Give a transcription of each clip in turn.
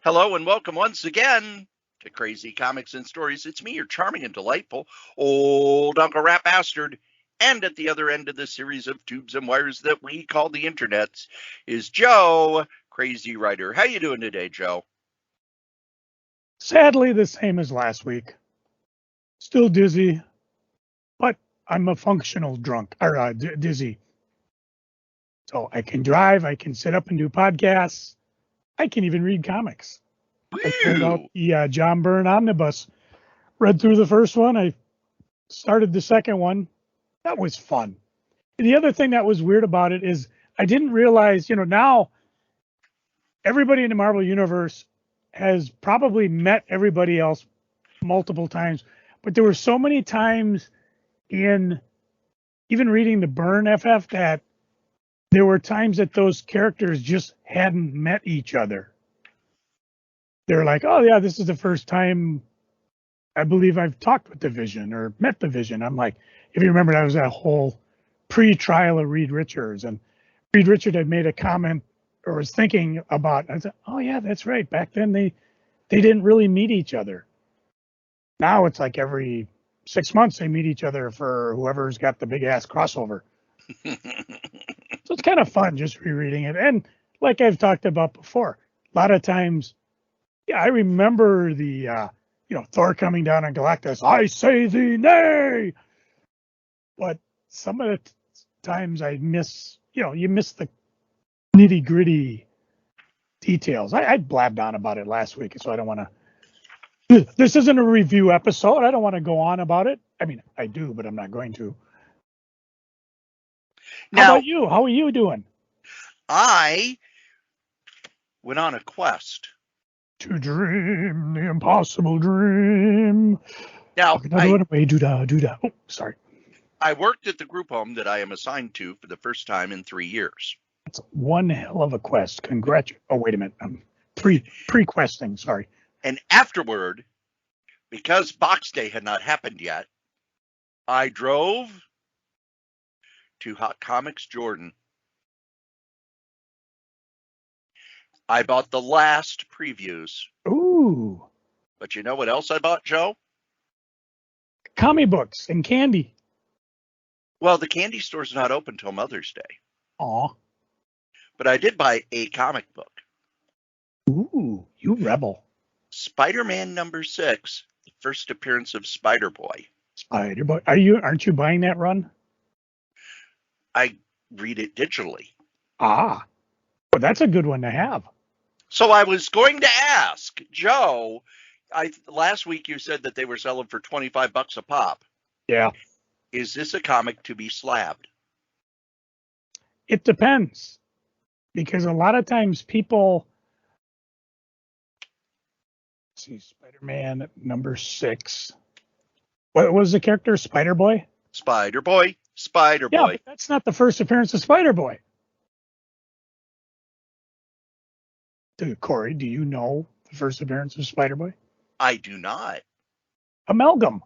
Hello and welcome once again to Crazy Comics and Stories. It's me, your charming and delightful old Uncle Rat Bastard. And at the other end of the series of tubes and wires that we call the internets is Joe, Crazy Writer. How you doing today, Joe? Sadly, the same as last week. Still dizzy, but I'm a functional drunk, or dizzy. So I can drive, I can sit up and do podcasts, I can even read comics. I pulled out the John Byrne Omnibus, read through the first one, I started the second one. That was fun. The other thing that was weird about it is I didn't realize, now everybody in the Marvel Universe has probably met everybody else multiple times, but there were so many times in even reading the Byrne FF that there were times that those characters just hadn't met each other. They're like, oh yeah, this is the first time I believe I've talked with the Vision or met the Vision. I'm like, if you remember, that was that whole pre-trial of Reed Richards, and Reed Richards had made a comment or was thinking about, I said, oh yeah, that's right. Back then they didn't really meet each other. Now it's like every 6 months they meet each other for whoever's got the big ass crossover. So it's kind of fun just rereading it. And like I've talked about before, a lot of times, yeah, I remember the, Thor coming down on Galactus, I say thee nay. But some of the times I miss, you miss the nitty gritty details. I blabbed on about it last week, so I don't want to. This isn't a review episode. I don't want to go on about it. I mean, I do, but I'm not going to. How about you? How are you doing? I went on a quest to dream the impossible dream. Now, Oh, sorry. I worked at the group home that I am assigned to for the first time in 3 years. That's one hell of a quest. Congratulations. Oh, wait a minute. I'm pre-questing. Sorry. And afterward, because Box Day had not happened yet, I drove to Hot Comics Jordan. I bought the last previews. Ooh. But you know what else I bought, Joe? Comic books and candy. Well, the candy store's not open till Mother's Day. Aw. But I did buy a comic book. Ooh, you rebel. Spider-Man #6, the first appearance of Spider-Boy. Spider-Boy. Aren't you buying that run? I read it digitally. Ah. Well, that's a good one to have. So I was going to ask, Joe, last week you said that they were selling for $25 a pop. Yeah. Is this a comic to be slabbed? It depends. Because a lot of times people see Spider-Man #6. What was the character? Spider-Boy? Spider-Boy. Yeah, but that's not the first appearance of Spider-Boy. Cory, do you know the first appearance of Spider-Boy? I do not. Amalgam.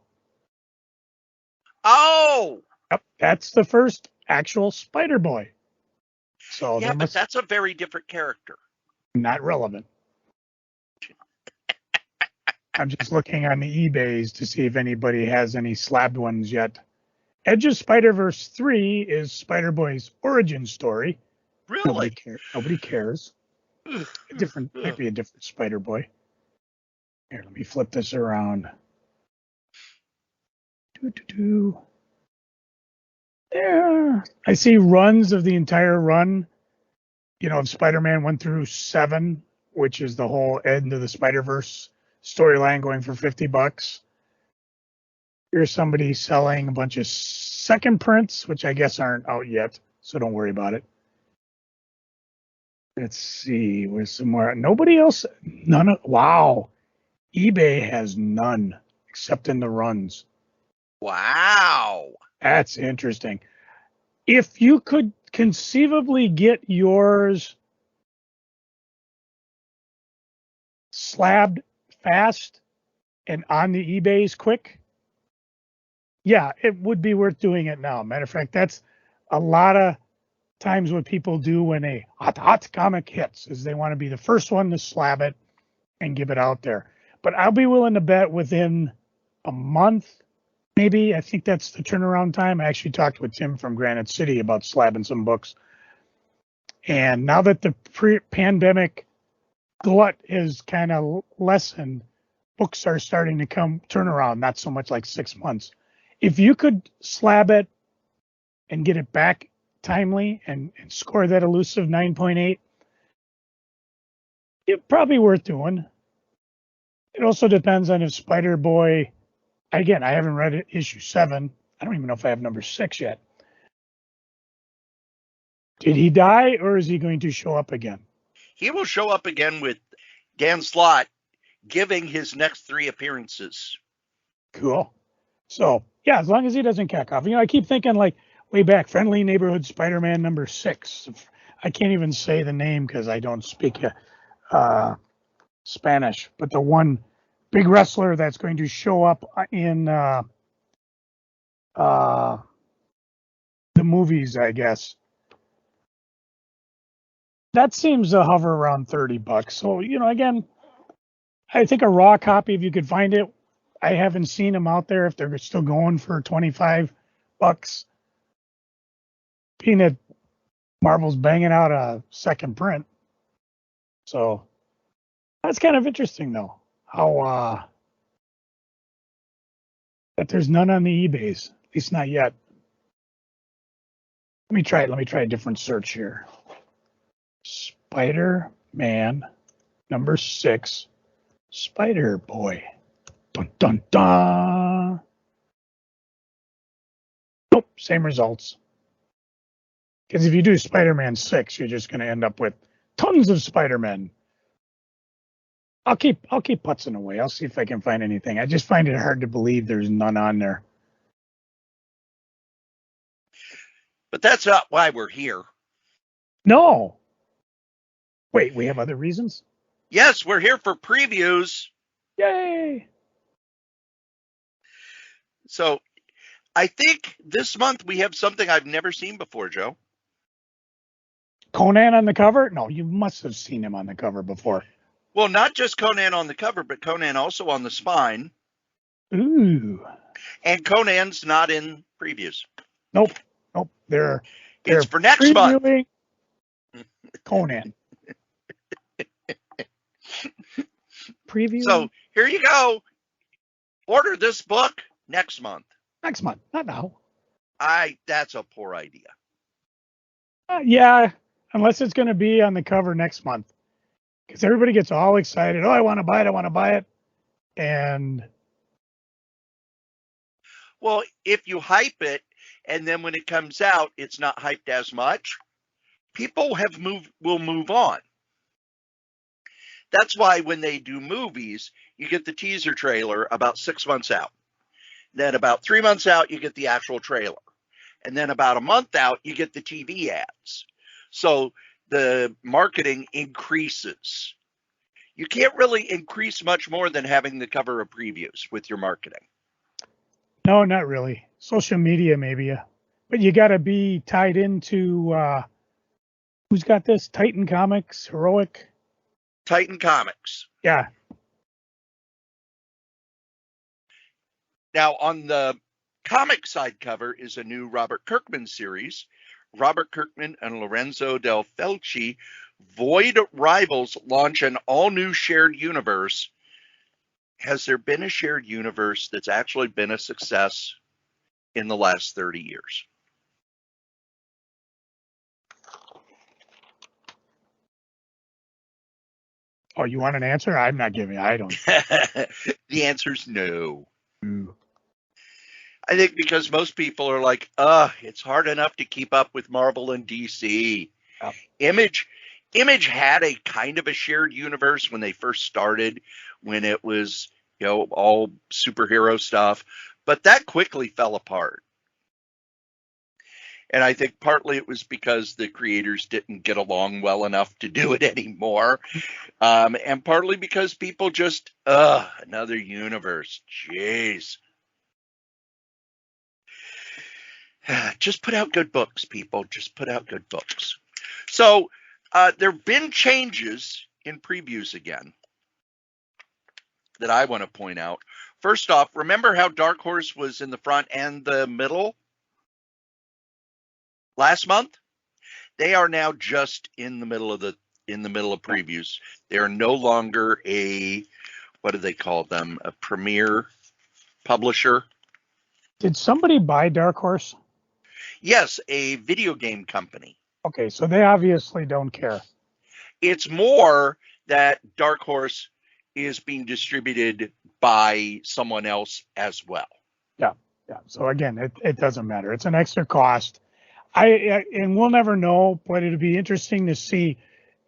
Oh! Yep, that's the first actual Spider-Boy. So yeah, but that's a very different character. Not relevant. I'm just looking on the eBays to see if anybody has any slabbed ones yet. Edge of Spider-Verse 3 is Spider-Boy's origin story. Really? Nobody cares. Might be a different Spider-Boy. Here, let me flip this around. There. I see runs of the entire run, of Spider-Man 1 through 7, which is the whole end of the Spider-Verse storyline going for $50. Here's somebody selling a bunch of second prints, which I guess aren't out yet, so don't worry about it. Let's see, where's some more? Nobody else, wow. eBay has none, except in the runs. Wow. That's interesting. If you could conceivably get yours slabbed fast and on the eBays quick, yeah, it would be worth doing it now. Matter of fact, that's a lot of times what people do when a hot comic hits is they want to be the first one to slab it and give it out there. But I'll be willing to bet within a month, maybe. I think that's the turnaround time. I actually talked with Tim from Granite City about slabbing some books. And now that the pre-pandemic glut is kind of lessened, books are starting to turn around, not so much like 6 months. If you could slab it and get it back timely and score that elusive 9.8, it's probably worth doing. It also depends on if Spider-Boy, again, I haven't read issue 7. I don't even know if I have number 6 yet. Did he die, or is he going to show up again? He will show up again with Dan Slott giving his next 3 appearances. Cool. So, yeah, as long as he doesn't cack off. I keep thinking, like, way back, Friendly Neighborhood Spider-Man number 6. I can't even say the name because I don't speak Spanish. But the one big wrestler that's going to show up in the movies, I guess. That seems to hover around $30. So, again, I think a raw copy, if you could find it, I haven't seen them out there if they're still going for $25. Being that Marvel's banging out a second print. So that's kind of interesting, though, how that there's none on the eBays, at least not yet. Let me try a different search here. Spider-Man number 6, Spider-Boy. Dun, dun, dun. Nope, same results. Because if you do Spider-Man 6, you're just going to end up with tons of Spider-Men. I'll keep putzing away. I'll see if I can find anything. I just find it hard to believe there's none on there. But that's not why we're here. No. Wait, we have other reasons? Yes, we're here for previews. Yay. So I think this month we have something I've never seen before, Joe. Conan on the cover? No, you must have seen him on the cover before. Well, not just Conan on the cover, but Conan also on the spine. Ooh. And Conan's not in previews. Nope. They're it's for next month. Conan. Preview. So here you go. Order this book next month. Next month, not now. That's a poor idea. Yeah, unless it's going to be on the cover next month. Because everybody gets all excited. Oh, I want to buy it. And well, if you hype it, and then when it comes out, it's not hyped as much, people will move on. That's why when they do movies, you get the teaser trailer about 6 months out. Then about 3 months out, you get the actual trailer. And then about a month out, you get the TV ads. So the marketing increases. You can't really increase much more than having the cover of previews with your marketing. No, not really. Social media, maybe. But you got to be tied into, who's got this? Titan Comics, Heroic? Titan Comics. Yeah. Now, on the comic side cover is a new Robert Kirkman series. Robert Kirkman and Lorenzo Del Felci, Void Rivals, launch an all-new shared universe. Has there been a shared universe that's actually been a success in the last 30 years? Oh, you want an answer? I'm not giving. I don't. The answer's no. Ooh. I think because most people are like, it's hard enough to keep up with Marvel and DC. Oh. Image had a kind of a shared universe when they first started, when it was, all superhero stuff, but that quickly fell apart. And I think partly it was because the creators didn't get along well enough to do it anymore. And partly because people just, another universe. Jeez. Just put out good books, people. Just put out good books. So there have been changes in previews again. that I want to point out. First off, remember how Dark Horse was in the front and the middle last month? They are now just in the middle of previews. They are no longer a, what do they call them? A premier publisher. Did somebody buy Dark Horse? Yes, a video game company. Okay, so they obviously don't care. It's more that Dark Horse is being distributed by someone else as well. Yeah. So again, it doesn't matter. It's an extra cost. And we'll never know, but it'll be interesting to see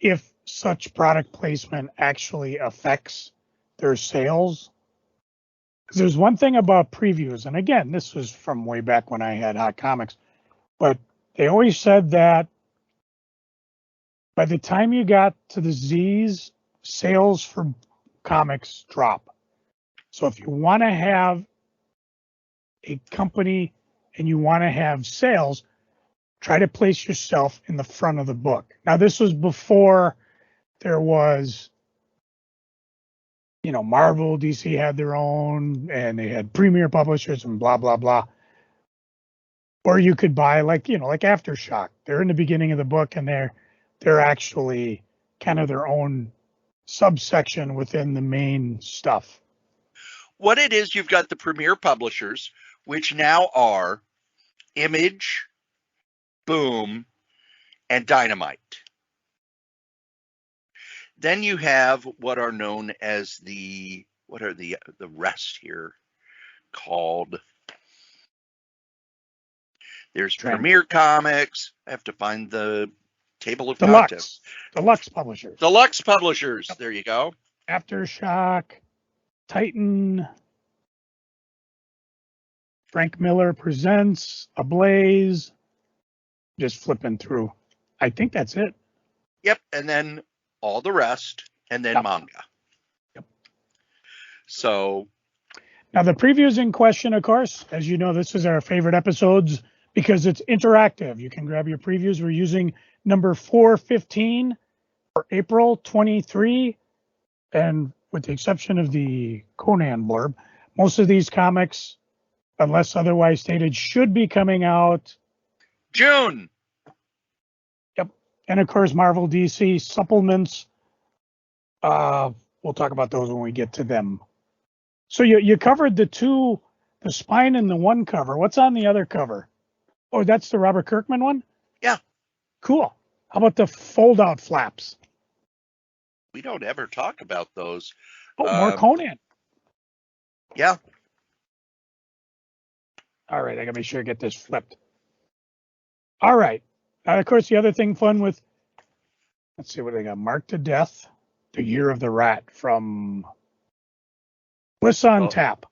if such product placement actually affects their sales. Because there's one thing about previews, and again, this was from way back when I had Hot Comics, but they always said that by the time you got to the Z's, sales for comics drop. So if you want to have a company and you want to have sales, try to place yourself in the front of the book. Now, this was before there was, Marvel, DC had their own, and they had premier publishers and blah, blah, blah. Or you could buy like Aftershock. They're in the beginning of the book, and they're actually kind of their own subsection within the main stuff. What it is, you've got the premier publishers, which now are Image, Boom, and Dynamite. Then you have what are known as the rest here called. There's Premier Comics. I have to find the table of contents. Deluxe publishers. Deluxe publishers. Yep. There you go. Aftershock, Titan, Frank Miller Presents, Ablaze. Just flipping through. I think that's it. Yep, and then all the rest, and then manga. Yep. So. Now, the previews in question, of course, as you know, this is our favorite episodes because it's interactive. You can grab your previews. We're using number 415 for April 23. And with the exception of the Conan blurb, most of these comics, unless otherwise stated, should be coming out June. Yep. And of course, Marvel DC supplements. We'll talk about those when we get to them. So you covered the spine and the one cover. What's on the other cover? Oh, that's the Robert Kirkman one? Yeah. Cool. How about the fold-out flaps? We don't ever talk about those. Oh, more Conan. Yeah. All right, I got to make sure I get this flipped. All right. Of course, the other thing fun with, let's see what they got. Marked to Death, The Year of the Rat from Bliss on Tap.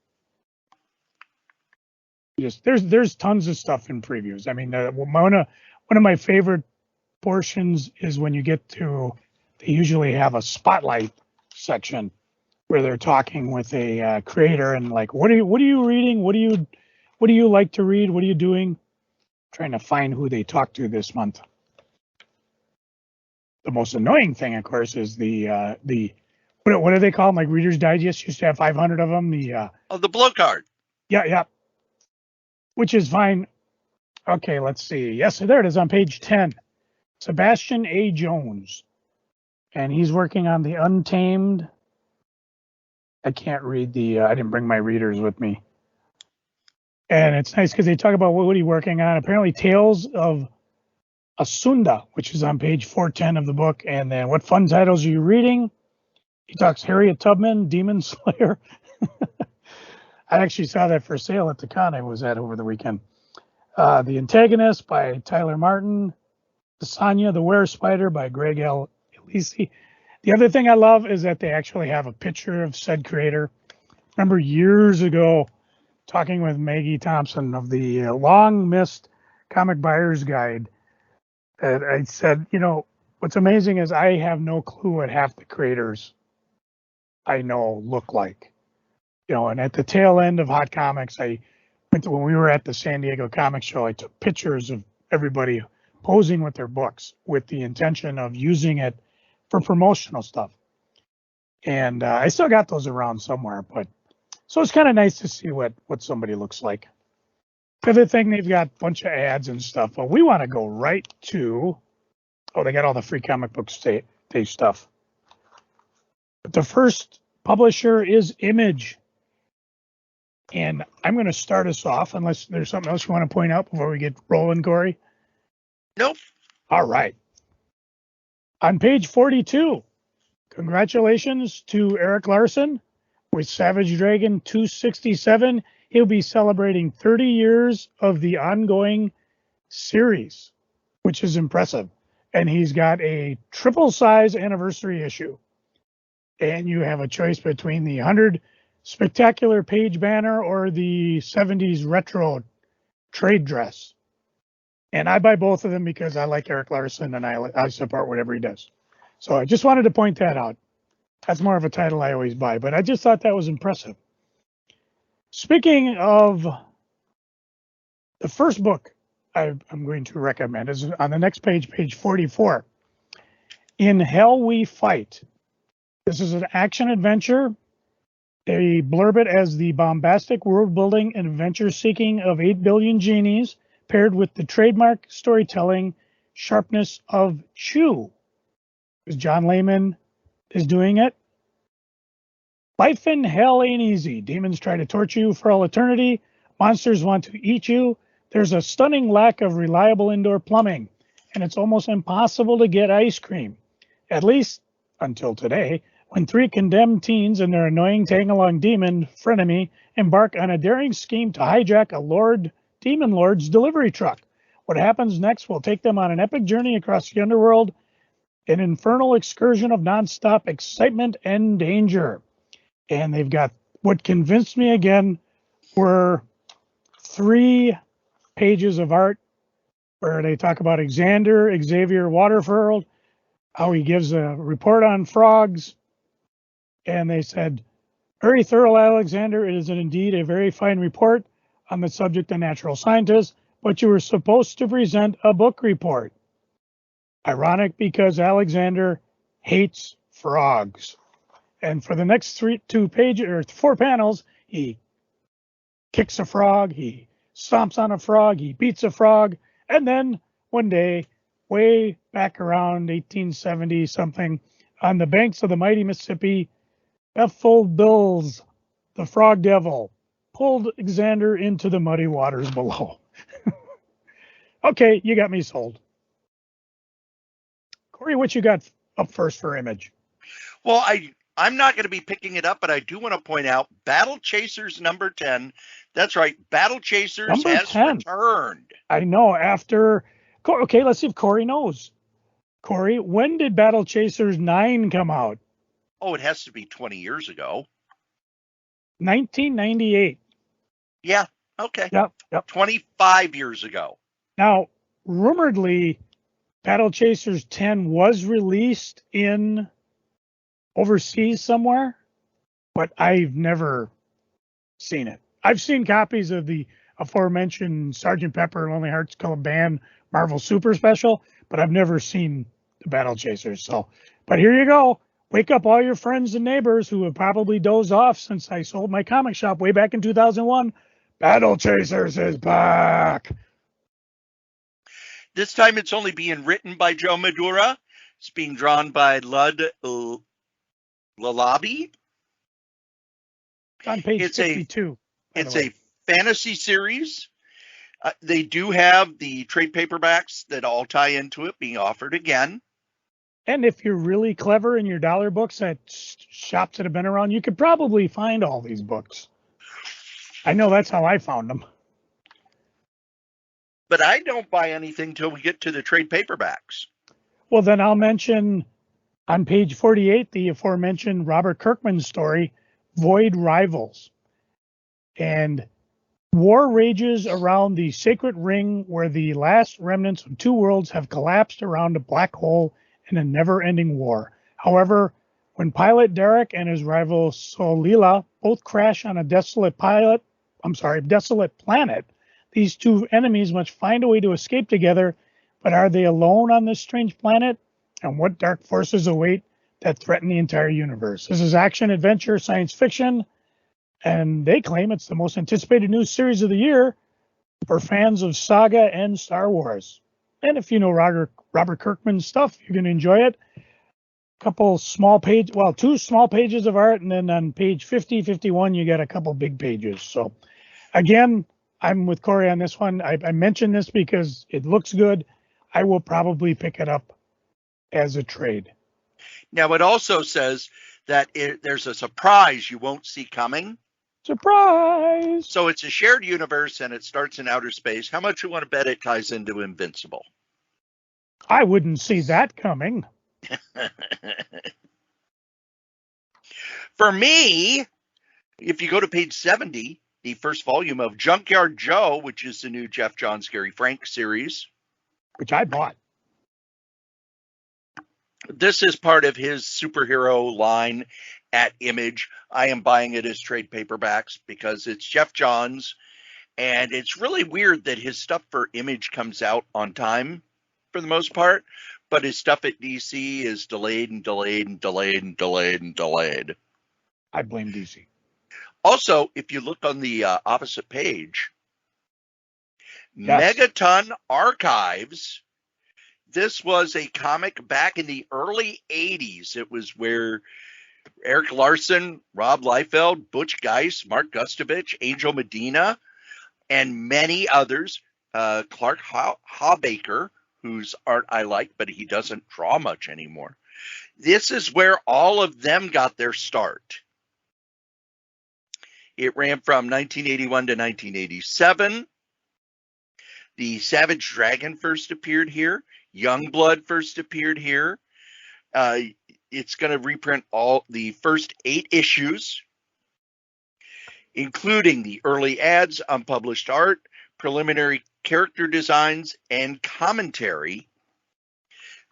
There's tons of stuff in previews. I mean, one of my favorite portions is when you get to, they usually have a spotlight section where they're talking with a creator and like, what are you reading? What do you like to read? What are you doing? Trying to find who they talk to this month. The most annoying thing, of course, is the what do they call them? Like Reader's Digest used to have 500 of them. The blow card. Yeah. Which is fine. Okay, let's see. Yes, there it is on page 10. Sebastian A. Jones, and he's working on the Untamed. I can't read I didn't bring my readers with me. And it's nice because they talk about what he's working on. Apparently, Tales of Asunda, which is on page 410 of the book. And then what fun titles are you reading? He talks Harriet Tubman, Demon Slayer. I actually saw that for sale at the con I was at over the weekend. The Antagonist by Tyler Martin. Sanya, the Were Spider by Greg L. Elisi. The other thing I love is that they actually have a picture of said creator. Remember years ago, talking with Maggie Thompson of the long-missed Comic Buyer's Guide, and I said, what's amazing is I have no clue what half the creators I know look like. And at the tail end of Hot Comics, when we were at the San Diego Comic Show, I took pictures of everybody posing with their books with the intention of using it for promotional stuff. And I still got those around somewhere, but so it's kind of nice to see what somebody looks like. The other thing, they've got a bunch of ads and stuff, but we want to go right to, they got all the free comic book day stuff. But the first publisher is Image. And I'm going to start us off, unless there's something else you want to point out before we get rolling, Cory. Nope. All right. On page 42, congratulations to Eric Larson with Savage Dragon 267. He'll be celebrating 30 years of the ongoing series, which is impressive. And he's got a triple size anniversary issue. And you have a choice between the 100 spectacular page banner or the 70s retro trade dress. And I buy both of them because I like Eric Larson and I support whatever he does. So I just wanted to point that out. That's more of a title I always buy, but I just thought that was impressive. Speaking of the first book I'm going to recommend is on the next page, page 44. In Hell We Fight. This is an action adventure. They blurb it as the bombastic world-building and adventure-seeking of 8 billion genies, paired with the trademark storytelling sharpness of Chew. Because John Layman is doing it. Life in hell ain't easy. Demons try to torture you for all eternity. Monsters want to eat you. There's a stunning lack of reliable indoor plumbing, and it's almost impossible to get ice cream. At least until today, when 3 condemned teens and their annoying tag-along demon frenemy embark on a daring scheme to hijack a demon lord's delivery truck. What happens next will take them on an epic journey across the underworld, an infernal excursion of nonstop excitement and danger. And they've got, what convinced me again were 3 pages of art where they talk about Xavier Waterworld, how he gives a report on frogs. And they said, very thorough, Alexander. It is indeed a very fine report on the subject of natural scientists, but you were supposed to present a book report. Ironic because Alexander hates frogs. And for the next 4 panels, he kicks a frog, he stomps on a frog, he beats a frog, and then one day, way back around 1870 something, on the banks of the mighty Mississippi, F-Full Bills, the frog devil, pulled Xander into the muddy waters below. Okay, you got me sold. Cory, what you got up first for Image? Well, I'm not going to be picking it up, but I do want to point out Battle Chasers number 10. That's right, Battle Chasers number has 10. Returned. I know, after... Okay, let's see if Cory knows. Cory, when did Battle Chasers 9 come out? Oh, it has to be 20 years ago. 1998. Yeah, okay. Yep. 25 years ago. Now, rumoredly, Battle Chasers 10 was released in overseas somewhere, but I've never seen it. I've seen copies of the aforementioned Sgt. Pepper Lonely Hearts Club Band Marvel Super Special, but I've never seen the Battle Chasers. So, but here you go. Wake up all your friends and neighbors who have probably dozed off since I sold my comic shop way back in 2001. Battle Chasers is back. This time it's only being written by Joe Madura. It's being drawn by Lud Lalabi. On page 52. It's a fantasy series. They do have the trade paperbacks that all tie into it being offered again. And if you're really clever in your dollar books at shops that have been around, you could probably find all these books. I know that's how I found them. But I don't buy anything till we get to the trade paperbacks. Well, then I'll mention on page 48 the aforementioned Robert Kirkman story, Void Rivals. And war rages around the sacred ring where the last remnants of 2 worlds have collapsed around a black hole in a never-ending war. However, when pilot Derek and his rival Solila both crash on a desolate planet, these 2 enemies must find a way to escape together. But are they alone on this strange planet? And what dark forces await that threaten the entire universe. This is action, adventure, science fiction, and they claim it's the most anticipated new series of the year for fans of saga and Star Wars. And if you know Robert Kirkman's stuff, you're going to enjoy it. Two small pages of art, and then on page 50, 51, you get a couple big pages. So again, I'm with Cory on this one. I mentioned this because it looks good. I will probably pick it up as a trade. Now, it also says that there's a surprise you won't see coming. Surprise! So it's a shared universe, and it starts in outer space. How much you want to bet it ties into Invincible? I wouldn't see that coming. For me, if you go to page 70, the first volume of Junkyard Joe, which is the new Jeff Johns Gary Frank series, which I bought. This is part of his superhero line at Image. I am buying it as trade paperbacks because it's Jeff Johns, and it's really weird that his stuff for Image comes out on time for the most part, but his stuff at DC is delayed and delayed and delayed and delayed and delayed. I blame DC. Also, if you look on the opposite page, yes. Megaton Archives. This was a comic back in the early 80s. It was where Eric Larson, Rob Liefeld, Butch Geist, Mark Gustovich, Angel Medina, and many others, Clark Hawbaker, whose art I like, but he doesn't draw much anymore. This is where all of them got their start. It ran from 1981 to 1987. The Savage Dragon first appeared here. Youngblood first appeared here. It's going to reprint all the first 8 issues, including the early ads, unpublished art, preliminary character designs, and commentary.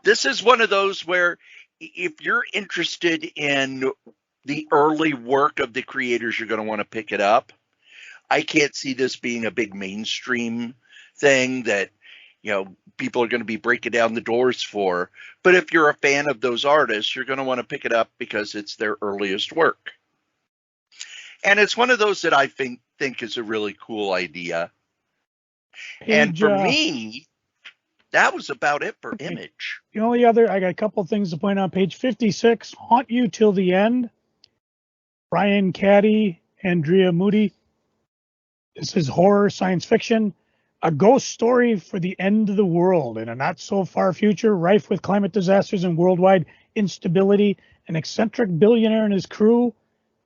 This is one of those where if you're interested in the early work of the creators, you're going to want to pick it up. I can't see this being a big mainstream thing that, you know, people are going to be breaking down the doors for. But if you're a fan of those artists, you're going to want to pick it up because it's their earliest work. And it's one of those that I think is a really cool idea. And for me, that was about it for Image. The only other, I got a couple things to point out. Page 56, Haunt You Till the End. Brian Caddy, Andrea Moody. This is horror science fiction. A ghost story for the end of the world in a not-so-far future, rife with climate disasters and worldwide instability. An eccentric billionaire and his crew,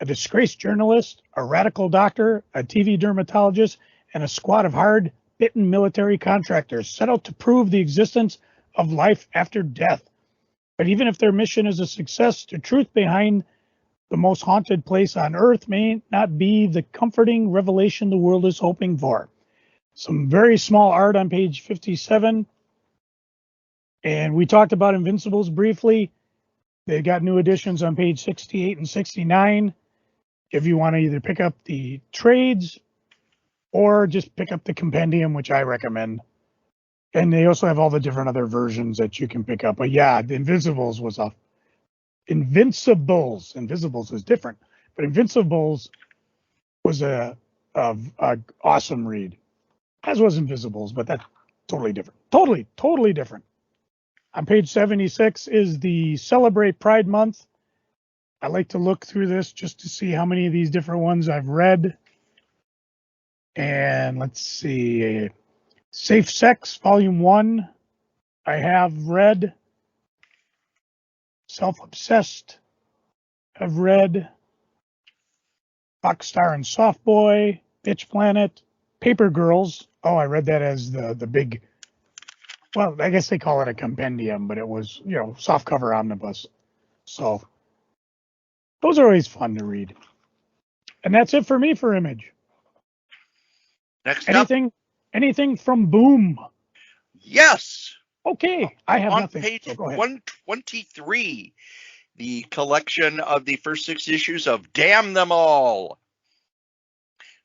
a disgraced journalist, a radical doctor, a TV dermatologist, and a squad of hard-bitten military contractors set out to prove the existence of life after death. But even if their mission is a success, the truth behind the most haunted place on Earth may not be the comforting revelation the world is hoping for. Some very small art on page 57. And we talked about Invincibles briefly. They got new editions on page 68 and 69. If you want to either pick up the trades or just pick up the compendium, which I recommend. And they also have all the different other versions that you can pick up. But yeah, the Invincibles was Invincibles is different. But Invincibles was a awesome read. As was Invisibles, but that's totally different. Totally different. On page 76 is the Celebrate Pride Month. I like to look through this just to see how many of these different ones I've read. And let's see. Safe Sex, Volume 1. I have read. Self-Obsessed. I've read. Rockstar and Softboy. Bitch Planet. Paper Girls. Oh, I read that as the big, well, I guess they call it a compendium, but it was, softcover omnibus. So those are always fun to read. And that's it for me for Image. Next anything from Boom? Yes. Okay, I have on nothing. Page so go ahead. 123, the collection of the first 6 issues of Damn Them All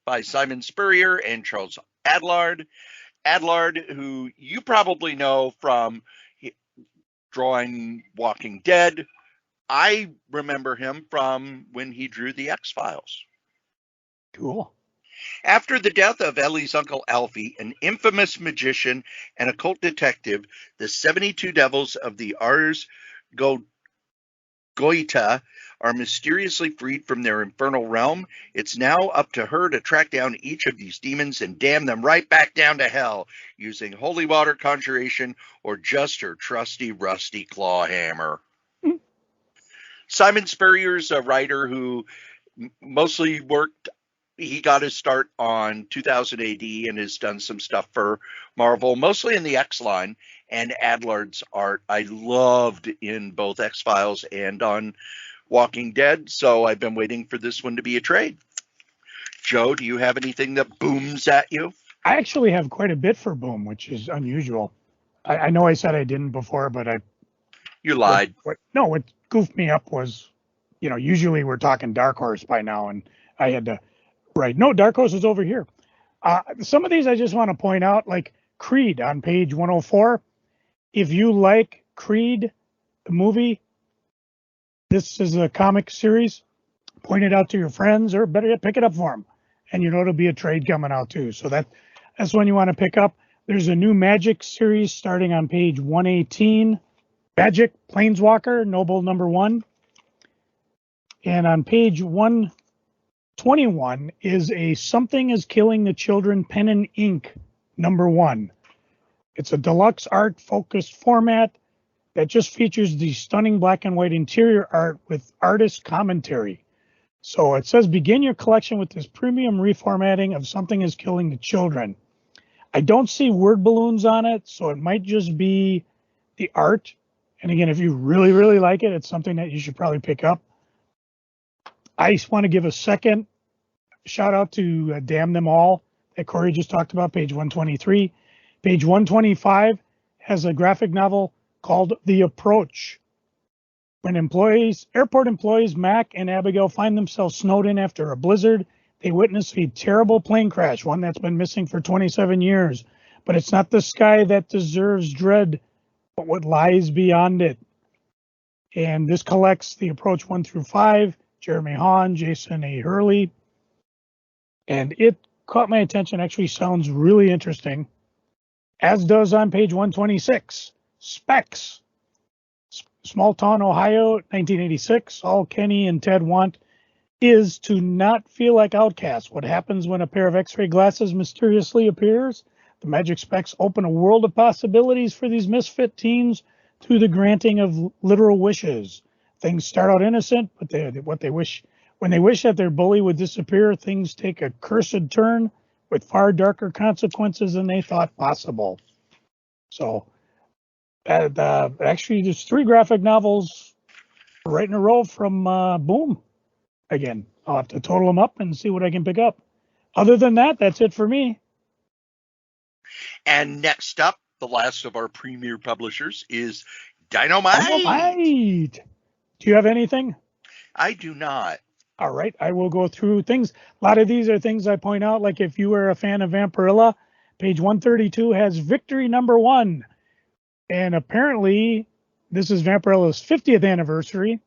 by Simon Spurrier and Charles Adlard. Adlard, who you probably know from drawing Walking Dead, I remember him from when he drew the X-Files. Cool. After the death of Ellie's uncle Alfie, an infamous magician and occult detective, the 72 devils of the Ars Goita are mysteriously freed from their infernal realm. It's now up to her to track down each of these demons and damn them right back down to hell using holy water conjuration or just her trusty rusty claw hammer. Simon Spurrier's a writer who mostly worked. He got his start on 2000 AD and has done some stuff for Marvel, mostly in the X line. And Adlard's art I loved in both X-Files and on Walking Dead. So I've been waiting for this one to be a trade. Joe, do you have anything that booms at you? I actually have quite a bit for Boom, which is unusual. I know I said I didn't before, but You lied. What goofed me up was, usually we're talking Dark Horse by now, and I had to write, no, Dark Horse is over here. Some of these I just want to point out, like Creed on page 104. If you like Creed, the movie, this is a comic series, point it out to your friends, or better yet, pick it up for them. And it'll be a trade coming out too. So that's one you want to pick up. There's a new Magic series starting on page 118. Magic Planeswalker, Noble #1. And on page 121 is a Something is Killing the Children pen and ink #1. It's a deluxe art focused format that just features the stunning black and white interior art with artist commentary. So it says begin your collection with this premium reformatting of Something is Killing the Children. I don't see word balloons on it, so it might just be the art. And again, if you really, really like it, it's something that you should probably pick up. I just want to give a second shout out to Damn Them All that Cory just talked about, page 123. Page 125 has a graphic novel called The Approach. When airport employees Mac and Abigail find themselves snowed in after a blizzard, they witness a terrible plane crash, one that's been missing for 27 years. But it's not the sky that deserves dread, but what lies beyond it. And this collects The Approach 1 through 5, Jeremy Hahn, Jason A. Hurley. And it caught my attention, actually sounds really interesting. As does on page 126, Specs. Small town, Ohio, 1986. All Kenny and Ted want is to not feel like outcasts. What happens when a pair of X-ray glasses mysteriously appears? The magic specs open a world of possibilities for these misfit teens through the granting of literal wishes. Things start out innocent, but when they wish that their bully would disappear, things take a cursed turn with far darker consequences than they thought possible. So, actually, there's 3 graphic novels right in a row from Boom. Again, I'll have to total them up and see what I can pick up. Other than that, that's it for me. And next up, the last of our premier publishers is Dynamite. Dynamite. Do you have anything? I do not. All right, I will go through things. A lot of these are things I point out, like if you were a fan of Vampirella, page 132 has Victory #1. And apparently, this is Vampirella's 50th anniversary.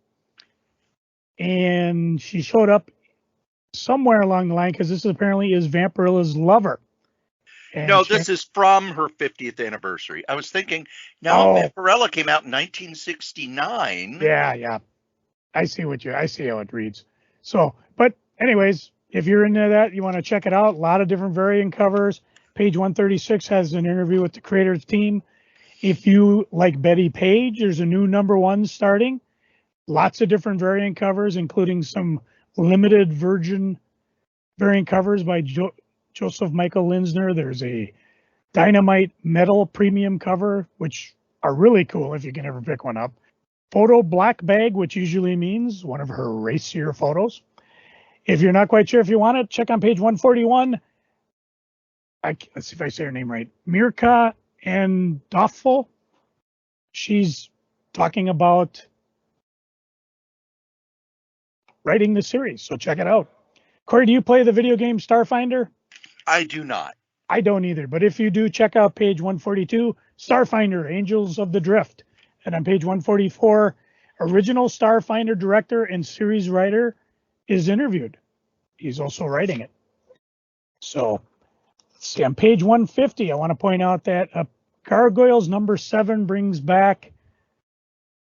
And she showed up somewhere along the line because this apparently is Vampirella's lover. And no, this is from her 50th anniversary. I was thinking, no, Vampirella came out in 1969. Yeah. I see how it reads. So, but anyways, if you're into that, you want to check it out. A lot of different variant covers. Page 136 has an interview with the creators team. If you like Betty Page, there's a new #1 starting. Lots of different variant covers, including some limited version variant covers by Joseph Michael Linsner. There's a Dynamite metal premium cover, which are really cool if you can ever pick one up. Photo black bag, which usually means one of her racier photos. If you're not quite sure if you want it, check on page 141. Let's see if I say her name right. Mirka and Doffel. She's talking about writing the series, so check it out. Cory, do you play the video game Starfinder? I do not. I don't either, but if you do, check out page 142, Starfinder, Angels of the Drift. And on page 144, original Starfinder director and series writer is interviewed. He's also writing it. So, let's see, on page 150, I want to point out that Gargoyles number 7 brings back,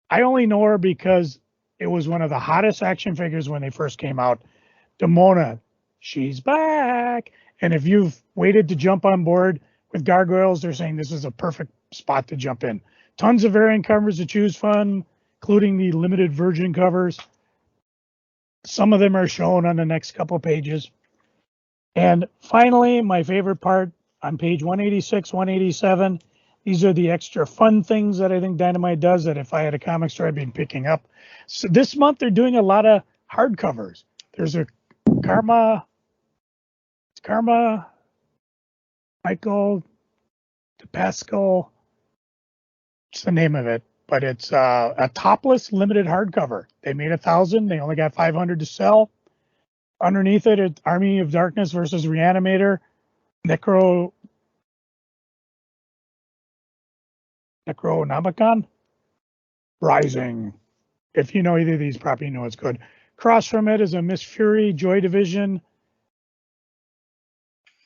I only know her because it was one of the hottest action figures when they first came out, Demona. She's back. And if you've waited to jump on board with Gargoyles, they're saying this is a perfect spot to jump in. Tons of variant covers to choose from, including the limited version covers. Some of them are shown on the next couple of pages. And finally, my favorite part on page 186, 187, these are the extra fun things that I think Dynamite does that if I had a comic store, I'd be picking up. So this month, they're doing a lot of hardcovers. There's a Karma, Michael DePascal, what's the name of it? But it's a topless limited hardcover. They made 1,000. They only got 500 to sell. Underneath it, it's Army of Darkness versus Reanimator, Necronomicon, Rising. If you know either of these, probably know it's good. Across from it is a Miss Fury Joy Division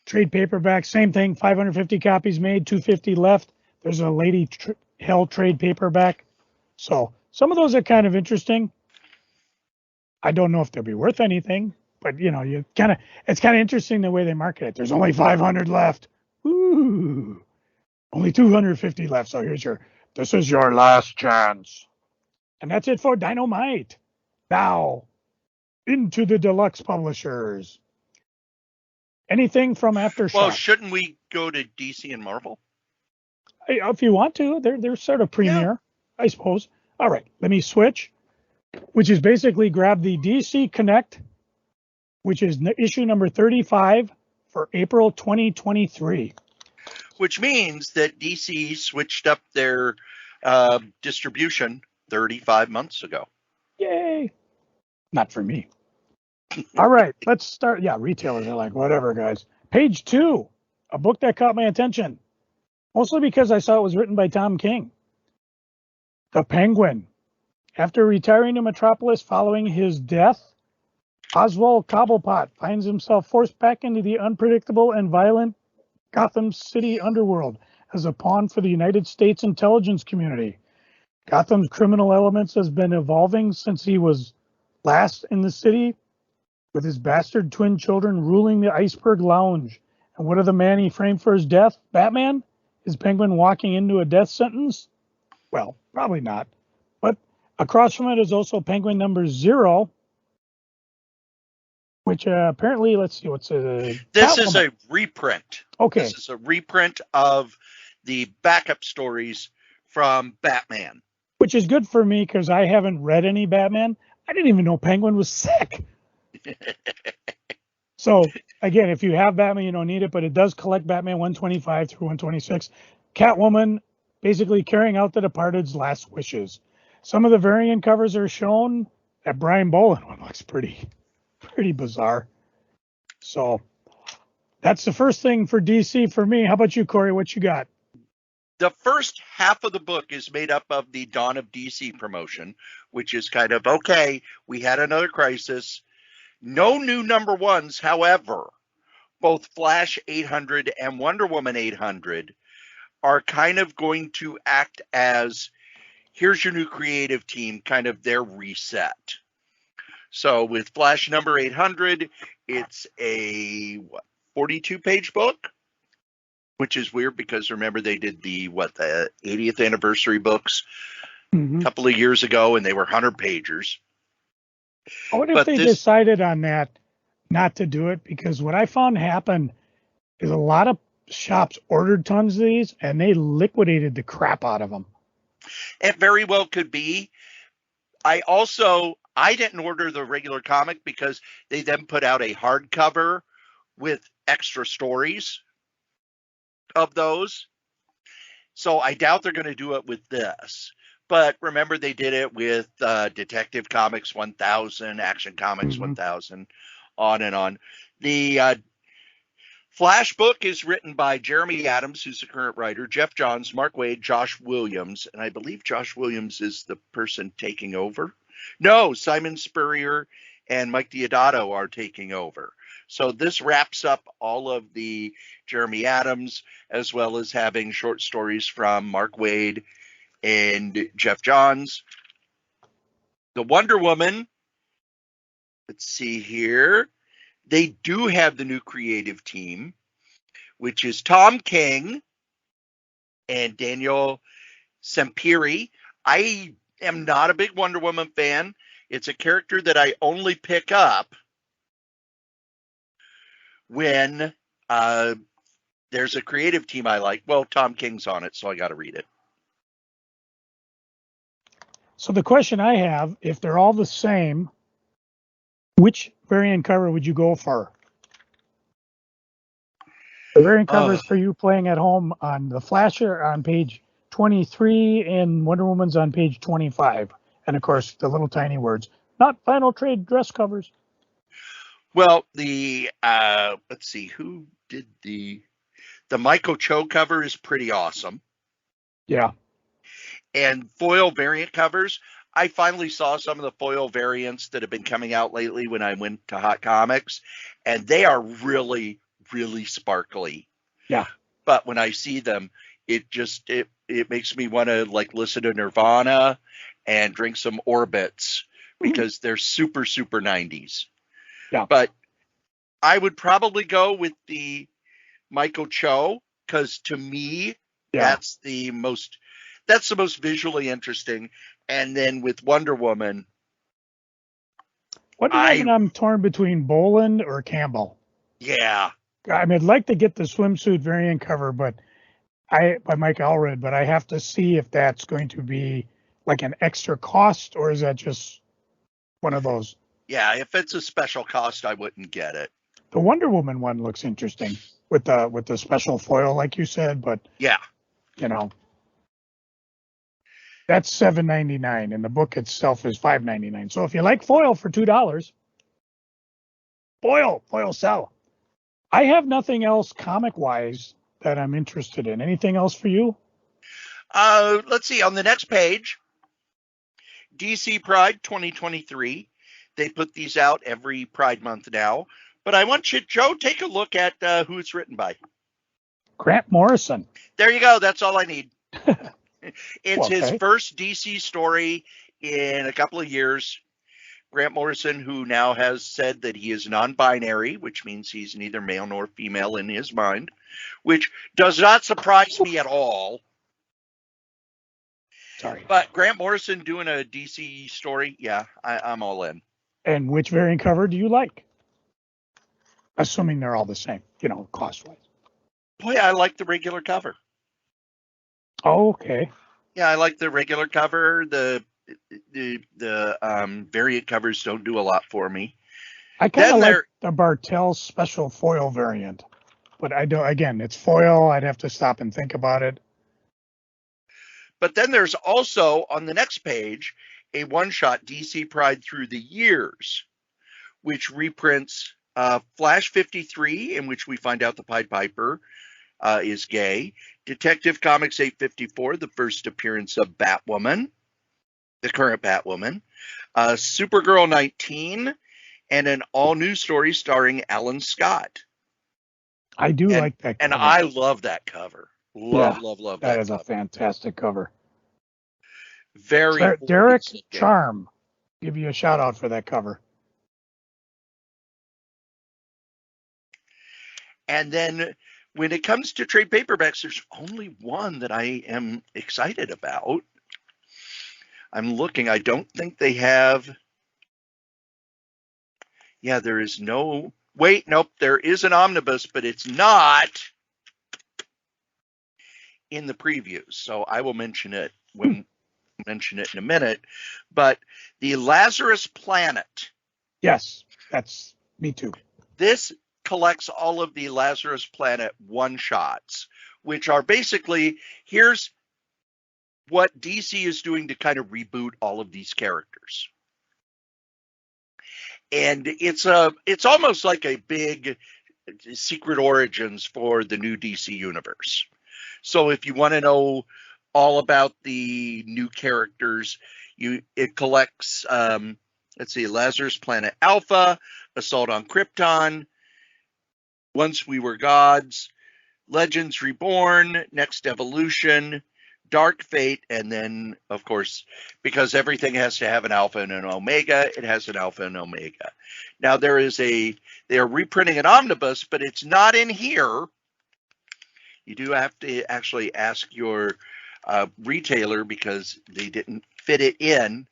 trade paperback. Same thing, 550 copies made, 250 left. There's a Lady Hell trade paperback. So some of those are kind of interesting. I don't know if they'll be worth anything, but it's kind of interesting the way they market it. There's only 500 left. Ooh, only 250 left. So this is your last chance. And that's it for Dynamite. Now, into the deluxe publishers. Anything from Aftershock? Well, shouldn't we go to DC and Marvel? If you want to, they're sort of premier, I suppose. All right, let me switch, which is basically grab the DC Connect, which is issue number 35 for April 2023. Which means that DC switched up their distribution 35 months ago. Yay. Not for me. All right, let's start. Yeah, retailers are like, whatever, guys. Page 2, a book that caught my attention, mostly because I saw it was written by Tom King. The Penguin. After retiring to Metropolis following his death, Oswald Cobblepot finds himself forced back into the unpredictable and violent Gotham City underworld as a pawn for the United States intelligence community. Gotham's criminal elements has been evolving since he was last in the city, with his bastard twin children ruling the Iceberg Lounge. And what of the man he framed for his death? Batman? Is Penguin walking into a death sentence? Well, probably not. But across from it is also Penguin number 0, which apparently, let's see, what's it? This is a reprint. Okay. This is a reprint of the backup stories from Batman. Which is good for me because I haven't read any Batman. I didn't even know Penguin was sick. So, again, if you have Batman, you don't need it, but it does collect Batman 125 through 126. Catwoman basically carrying out the Departed's last wishes. Some of the variant covers are shown. That Brian Boland one looks pretty bizarre. So, that's the first thing for DC for me. How about you, Cory? What you got? The first half of the book is made up of the Dawn of DC promotion, which is kind of, okay, we had another crisis. No new number ones. However, both Flash 800 and Wonder Woman 800 are kind of going to act as, here's your new creative team, kind of their reset. So with Flash number 800, it's a 42-page book, which is weird because remember they did the 80th anniversary books a couple of years ago, and they were 100-pagers. I wonder if they decided on that not to do it, because what I found happened is a lot of shops ordered tons of these, and they liquidated the crap out of them. It very well could be. I didn't order the regular comic because they then put out a hardcover with extra stories of those. So I doubt they're going to do it with this. But remember, they did it with Detective Comics 1000, Action Comics 1000, on and on. The Flash book is written by Jeremy Adams, who's the current writer, Jeff Johns, Mark Waid, Josh Williams, and I believe Josh Williams is the person taking over. No, Simon Spurrier and Mike Diodato are taking over. So this wraps up all of the Jeremy Adams, as well as having short stories from Mark Waid and Jeff Johns. The Wonder Woman, let's see here. They do have the new creative team, which is Tom King and Daniel Semperi. I am not a big Wonder Woman fan. It's a character that I only pick up when there's a creative team I like. Well, Tom King's on it, so I got to read it. So the question I have, if they're all the same, which variant cover would you go for? The variant covers for you playing at home on the Flasher on page 23 and Wonder Woman's on page 25. And of course, the little tiny words, not final trade dress covers. Well, let's see, who did the Michael Cho cover is pretty awesome. Yeah. And foil variant covers, I finally saw some of the foil variants that have been coming out lately when I went to Hot Comics, and they are really, really sparkly. Yeah. But when I see them, it makes me want to like listen to Nirvana and drink some Orbits because they're super, super 90s. Yeah. But I would probably go with the Michael Cho because to me, that's the most visually interesting. And then with Wonder Woman, I'm torn between Boland or Campbell. Yeah. I mean, I'd like to get the swimsuit variant cover, by Mike Allred, but I have to see if that's going to be like an extra cost or is that just one of those? Yeah, if it's a special cost, I wouldn't get it. The Wonder Woman one looks interesting with the special foil, like you said, but yeah, that's $7.99, and the book itself is $5.99. So if you like foil for $2, foil sell. I have nothing else comic-wise that I'm interested in. Anything else for you? Let's see. On the next page, DC Pride 2023. They put these out every Pride month now. But I want you, Joe, take a look at who it's written by. Grant Morrison. There you go. That's all I need. It's his first DC story in a couple of years. Grant Morrison, who now has said that he is non-binary, which means he's neither male nor female in his mind, which does not surprise me at all. Sorry. But Grant Morrison doing a DC story, yeah, I'm all in. And which variant cover do you like? Assuming they're all the same, cost-wise. Boy, I like the regular cover. Oh, okay. Yeah, I like the regular cover. The variant covers don't do a lot for me. I kind of like the Bartel special foil variant, but I don't. Again, it's foil. I'd have to stop and think about it. But then there's also on the next page a one-shot DC Pride Through the Years, which reprints Flash 53, in which we find out the Pied Piper is gay. Detective Comics 854, the first appearance of Batwoman, the current Batwoman. Supergirl 19, and an all-new story starring Alan Scott. I do like that cover. And I love that cover. Love that. That is a fantastic cover. Very Derek Charm. Give you a shout out for that cover. And then when it comes to trade paperbacks, there's only one that I am excited about. I'm looking. I don't think they have. Yeah, there is no. Wait, nope. There is an omnibus, but it's not in the previews. So I will mention it in a minute. But the Lazarus Planet. Yes, that's me too. This collects all of the Lazarus Planet one-shots, which are basically, here's what DC is doing to kind of reboot all of these characters. And it's almost like a big secret origins for the new DC universe. So if you want to know all about the new characters, it collects, let's see, Lazarus Planet Alpha, Assault on Krypton, Once We Were Gods, Legends Reborn, Next Evolution, Dark Fate, and then, of course, because everything has to have an alpha and an omega, it has an alpha and omega. Now, they are reprinting an omnibus, but it's not in here. You do have to actually ask your retailer because they didn't fit it in.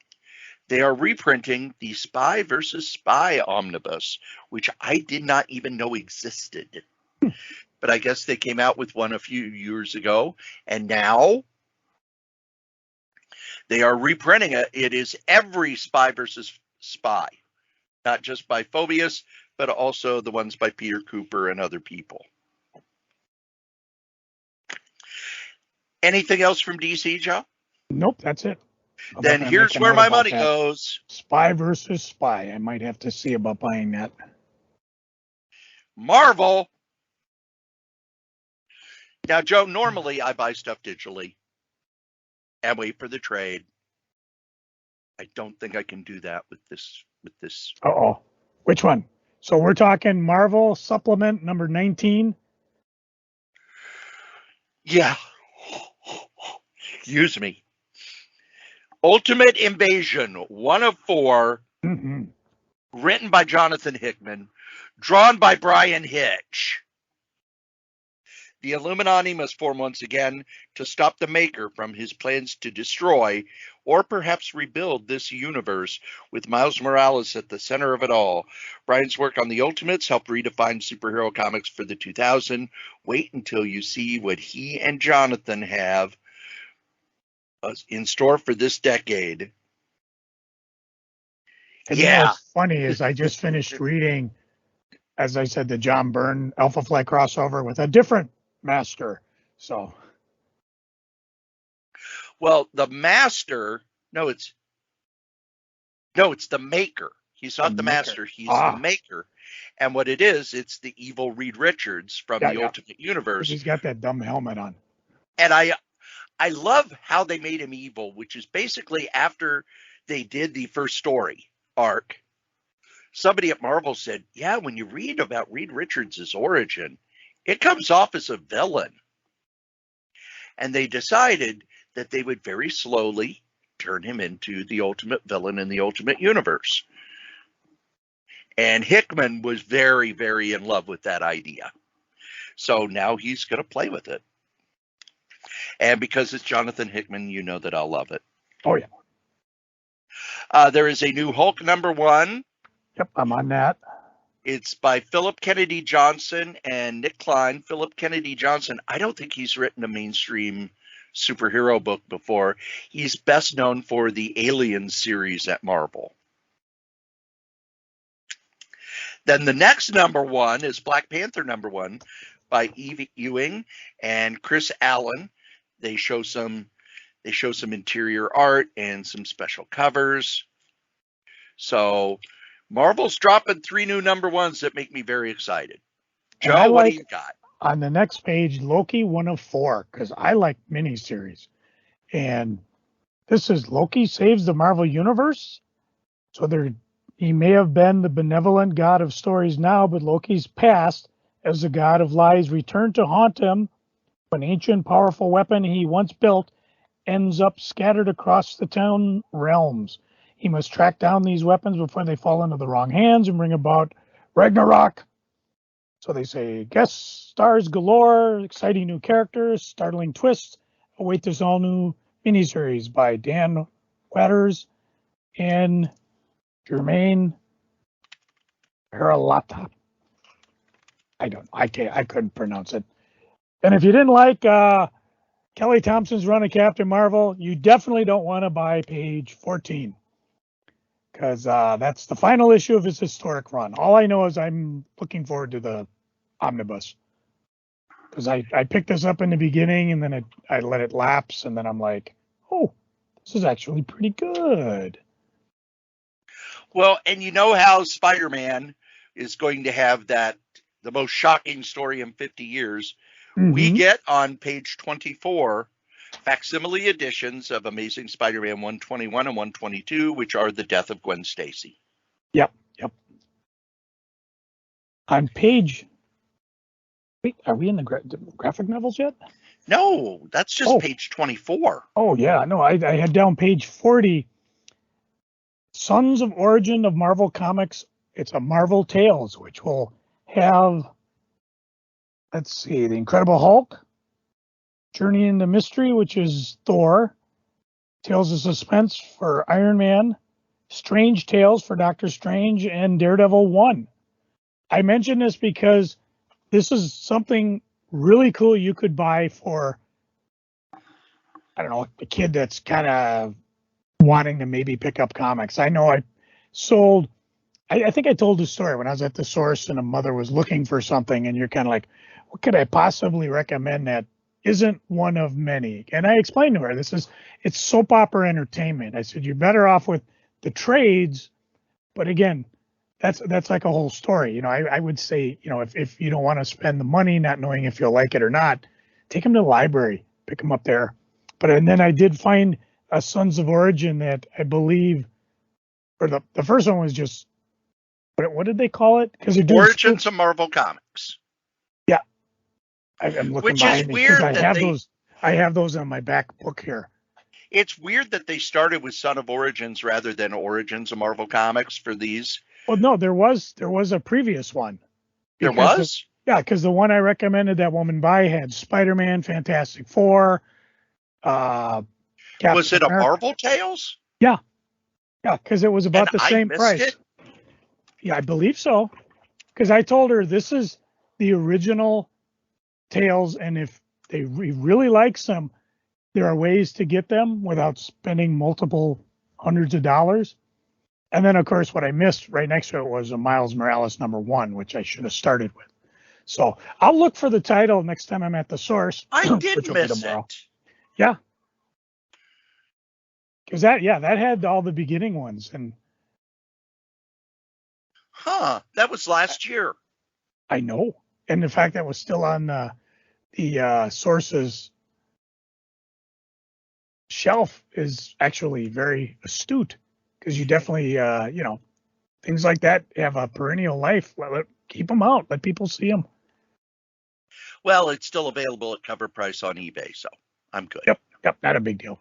They are reprinting the Spy versus Spy omnibus, which I did not even know existed. But I guess they came out with one a few years ago, and now they are reprinting it. It is every Spy versus Spy, not just by Phobius, but also the ones by Peter Cooper and other people. Anything else from DC, Joe? Nope, that's it. Then here's where my money goes. Spy versus Spy. I might have to see about buying that. Marvel. Now, Joe, normally I buy stuff digitally and wait for the trade. I don't think I can do that with this. Uh-oh. Which one? So we're talking Marvel Supplement number 19? Yeah. Excuse me. Ultimate Invasion, 1 of 4, written by Jonathan Hickman, drawn by Brian Hitch. The Illuminati must form once again to stop the Maker from his plans to destroy or perhaps rebuild this universe, with Miles Morales at the center of it all. Brian's work on the Ultimates helped redefine superhero comics for the 2000s. Wait until you see what he and Jonathan have in store for this decade. And you know what's funny is I just finished reading, as I said, the John Byrne Alpha Flight crossover with a different master. So, well, the master, it's the Maker. He's not the master, he's the Maker. And what it is, it's the evil Reed Richards from the Ultimate Universe. He's got that dumb helmet on. And I love how they made him evil, which is basically after they did the first story arc. Somebody at Marvel said, yeah, when you read about Reed Richards' origin, it comes off as a villain. And they decided that they would very slowly turn him into the ultimate villain in the Ultimate Universe. And Hickman was very, very in love with that idea. So now he's going to play with it. And because it's Jonathan Hickman, you know that I'll love it. Oh, yeah. There is a new Hulk #1. Yep, I'm on that. It's by Philip Kennedy Johnson and Nick Klein. Philip Kennedy Johnson, I don't think he's written a mainstream superhero book before. He's best known for the Alien series at Marvel. Then the next #1 is Black Panther #1 by Eve Ewing and Chris Allen. They show some interior art and some special covers. So Marvel's dropping 3 new #1s that make me very excited. Joe, what do you got? On the next page, Loki 1 of 4, because I like miniseries. And this is Loki saves the Marvel Universe. So he may have been the benevolent god of stories now, but Loki's past as the god of lies returned to haunt him. An ancient, powerful weapon he once built ends up scattered across the 10 realms. He must track down these weapons before they fall into the wrong hands and bring about Ragnarok. So they say guest stars galore, exciting new characters, startling twists. Await this all-new miniseries by Dan Watters and Jermaine Peralta. I couldn't pronounce it. And if you didn't like Kelly Thompson's run of Captain Marvel, you definitely don't want to buy page 14. Because that's the final issue of his historic run. All I know is I'm looking forward to the omnibus. Because I picked this up in the beginning, and then I let it lapse, and then I'm like, oh, this is actually pretty good. Well, and you know how Spider-Man is going to have the the most shocking story in 50 years. Mm-hmm. We get on page 24 facsimile editions of Amazing Spider-Man 121 and 122, which are the death of Gwen Stacy. Yep. On page... Wait, are we in the graphic novels yet? No, that's just page 24. Oh, yeah. No, I had down page 40. Sons of Origin of Marvel Comics. It's a Marvel Tales, which will have, let's see, the Incredible Hulk, Journey into Mystery, which is Thor, Tales of Suspense for Iron Man, Strange Tales for Doctor Strange, and Daredevil 1. I mention this because this is something really cool you could buy for, I don't know, a kid that's kind of wanting to maybe pick up comics. I know I sold, I think I told the story when I was at the source and a mother was looking for something, and you're kind of like, what could I possibly recommend that isn't one of many? And I explained to her, it's soap opera entertainment. I said, you're better off with the trades, but again, that's like a whole story. You know, I would say, you know, if you don't want to spend the money not knowing if you'll like it or not, take them to the library, pick them up there. And then I did find a Sons of Origin that I believe, or the first one was just, what did they call it? Because Origins of Marvel Comics. Yeah, I'm looking. Which is weird. I have those on my back book here. It's weird that they started with Son of Origins rather than Origins of Marvel Comics for these. Well, no, there was a previous one. There was? Because the one I recommended that woman buy had Spider-Man, Fantastic Four. Was it a Marvel Tales? Yeah, because it was about the same price. It? Yeah, I believe so. Because I told her this is the original Tales, and if they really likes them, there are ways to get them without spending multiple hundreds of dollars. And then, of course, what I missed right next to it was a Miles Morales #1, which I should have started with. So I'll look for the title next time I'm at the source. I did miss it. Yeah. Because that had all the beginning ones. And that was last year. I know. And the fact that was still on the source's shelf is actually very astute, because you definitely, things like that have a perennial life. Keep them out. Let people see them. Well, it's still available at cover price on eBay, so I'm good. Yep. Not a big deal.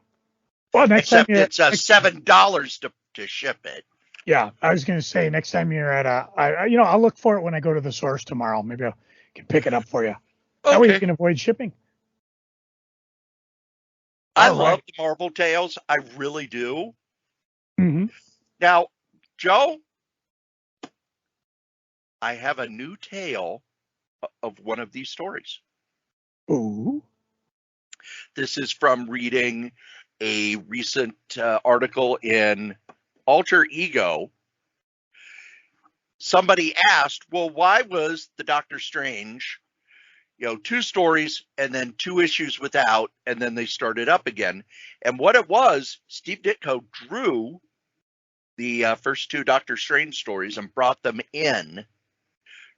Well, except it's $7 to ship it. Yeah, I was going to say next time you're at I'll look for it when I go to the source tomorrow. Maybe I can pick it up for you. Okay. That way you can avoid shipping. I love the Marvel Tales. I really do. Mm-hmm. Now, Joe, I have a new tale of one of these stories. Ooh. This is from reading a recent article in Alter Ego. Somebody asked, well, why was the Doctor Strange, 2 stories and then 2 issues without, and then they started up again? And what it was, Steve Ditko drew the first 2 Doctor Strange stories and brought them in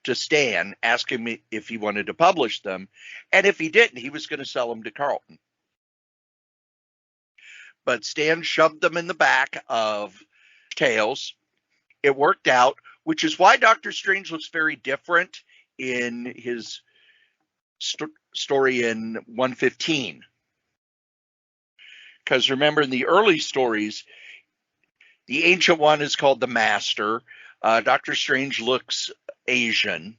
to Stan, asking me if he wanted to publish them. And if he didn't, he was going to sell them to Carlton. But Stan shoved them in the back of Tales. It worked out, which is why Doctor Strange looks very different in his story in 115. Because remember, in the early stories, the Ancient One is called the Master. Doctor Strange looks Asian.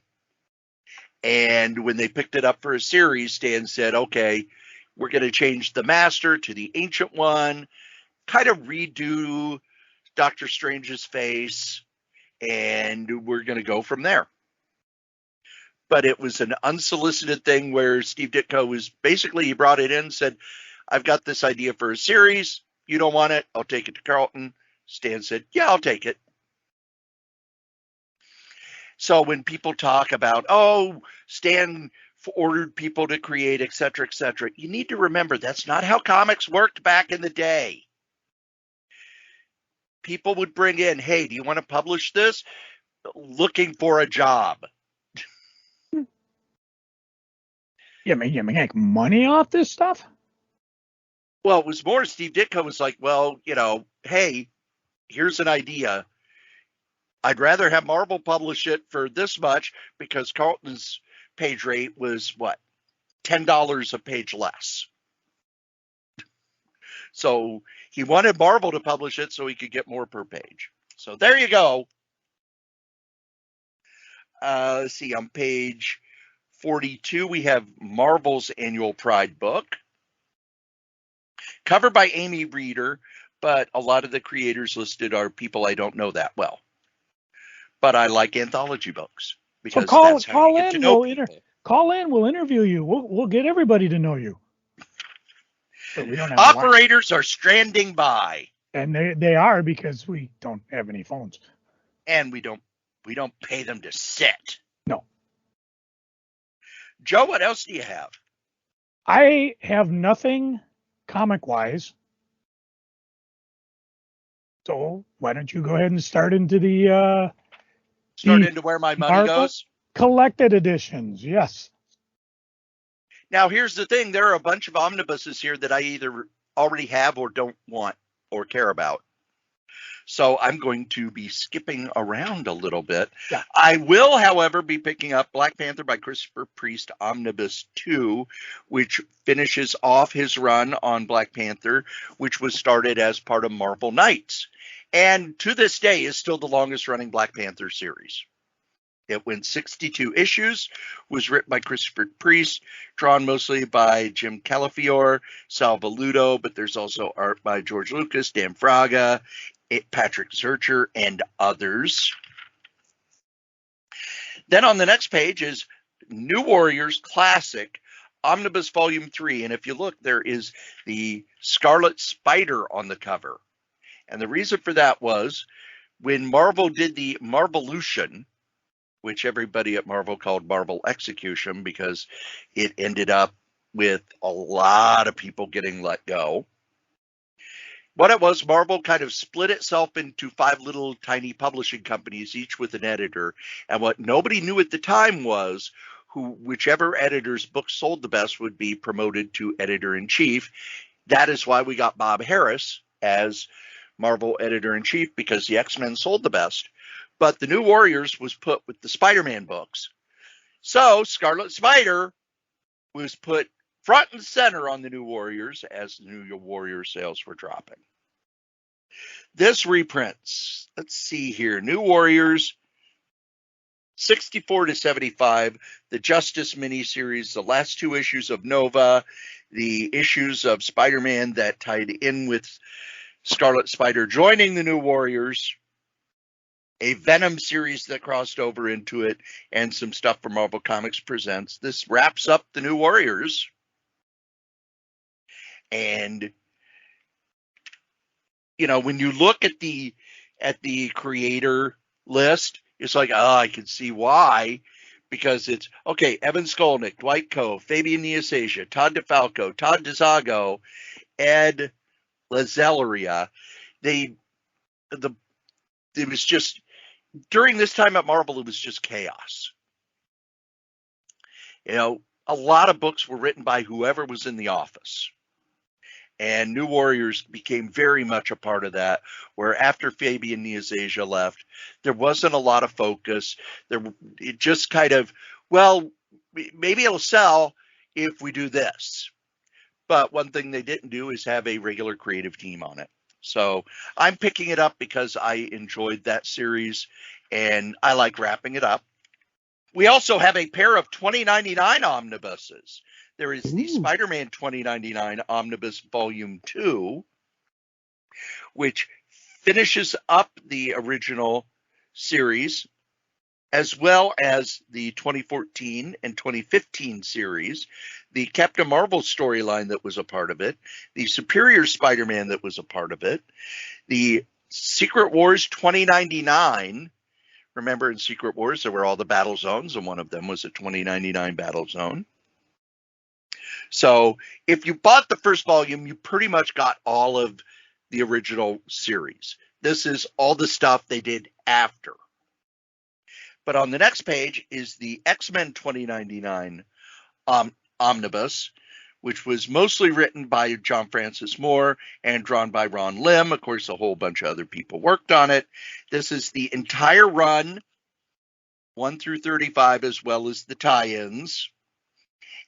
And when they picked it up for a series, Stan said, okay, we're going to change the Master to the Ancient One, kind of redo Doctor Strange's face, and we're going to go from there. But it was an unsolicited thing where Steve Ditko was basically, he brought it in and said, I've got this idea for a series. You don't want it? I'll take it to Carlton. Stan said, yeah, I'll take it. So when people talk about, Stan ordered people to create, et cetera, you need to remember that's not how comics worked back in the day. People would bring in, hey, do you want to publish this? Looking for a job. You make money off this stuff? Well, it was more Steve Ditko was like, well, hey, here's an idea. I'd rather have Marvel publish it for this much because Carlton's page rate was what? $10 a page less. So he wanted Marvel to publish it so he could get more per page. So there you go. Let's see, on page 42, we have Marvel's annual Pride book. Covered by Amy Reeder, but a lot of the creators listed are people I don't know that well. But I like anthology books because that's how you get to know people. Call in, we'll interview you. We'll get everybody to know you. But we don't have Operators are stranding by. And they are because we don't have any phones. And we don't pay them to sit. No. Joe, what else do you have? I have nothing comic-wise. So why don't you go ahead and start into into where my money goes? Collected editions, yes. Now, here's the thing. There are a bunch of omnibuses here that I either already have or don't want or care about. So I'm going to be skipping around a little bit. Yeah. I will, however, be picking up Black Panther by Christopher Priest Omnibus 2, which finishes off his run on Black Panther, which was started as part of Marvel Knights. And to this day is still the longest running Black Panther series. It went 62 issues, was written by Christopher Priest, drawn mostly by Jim Calafiore, Sal Velluto, but there's also art by George Lucas, Dan Fraga, Patrick Zurcher, and others. Then on the next page is New Warriors Classic, Omnibus Volume 3. And if you look, there is the Scarlet Spider on the cover. And the reason for that was when Marvel did the Marvolution, which everybody at Marvel called Marvel Execution because it ended up with a lot of people getting let go. What it was, Marvel kind of split itself into 5 little tiny publishing companies, each with an editor. And what nobody knew at the time was whichever editor's book sold the best would be promoted to editor-in-chief. That is why we got Bob Harris as Marvel editor-in-chief, because the X-Men sold the best. But the New Warriors was put with the Spider-Man books. So Scarlet Spider was put front and center on the New Warriors as the New Warrior sales were dropping. This reprints, let's see here, New Warriors 64 to 75, the Justice miniseries, the last 2 issues of Nova, the issues of Spider-Man that tied in with Scarlet Spider joining the New Warriors, a Venom series that crossed over into it, and some stuff from Marvel Comics Presents. This wraps up the New Warriors. And, when you look at the creator list, it's like, I can see why. Because it's, okay, Evan Skolnick, Dwight Coe, Fabian Nicieza, Todd DeFalco, Todd DeZago, Ed Lazelleria. It was just, during this time at Marvel, it was just chaos. A lot of books were written by whoever was in the office. And New Warriors became very much a part of that, where after Fabian Nicieza left, there wasn't a lot of focus. It just kind of, well, maybe it'll sell if we do this. But one thing they didn't do is have a regular creative team on it. So I'm picking it up because I enjoyed that series and I like wrapping it up. We also have a pair of 2099 omnibuses. There is the Spider-Man 2099 Omnibus Volume 2, which finishes up the original series, as well as the 2014 and 2015 series, the Captain Marvel storyline that was a part of it, the Superior Spider-Man that was a part of it, the Secret Wars 2099. Remember, in Secret Wars, there were all the battle zones, and one of them was a 2099 battle zone. So if you bought the first volume, you pretty much got all of the original series. This is all the stuff they did after. But on the next page is the X-Men 2099 omnibus, which was mostly written by John Francis Moore and drawn by Ron Lim. Of course, a whole bunch of other people worked on it. This is the entire run, 1 through 35, as well as the tie-ins.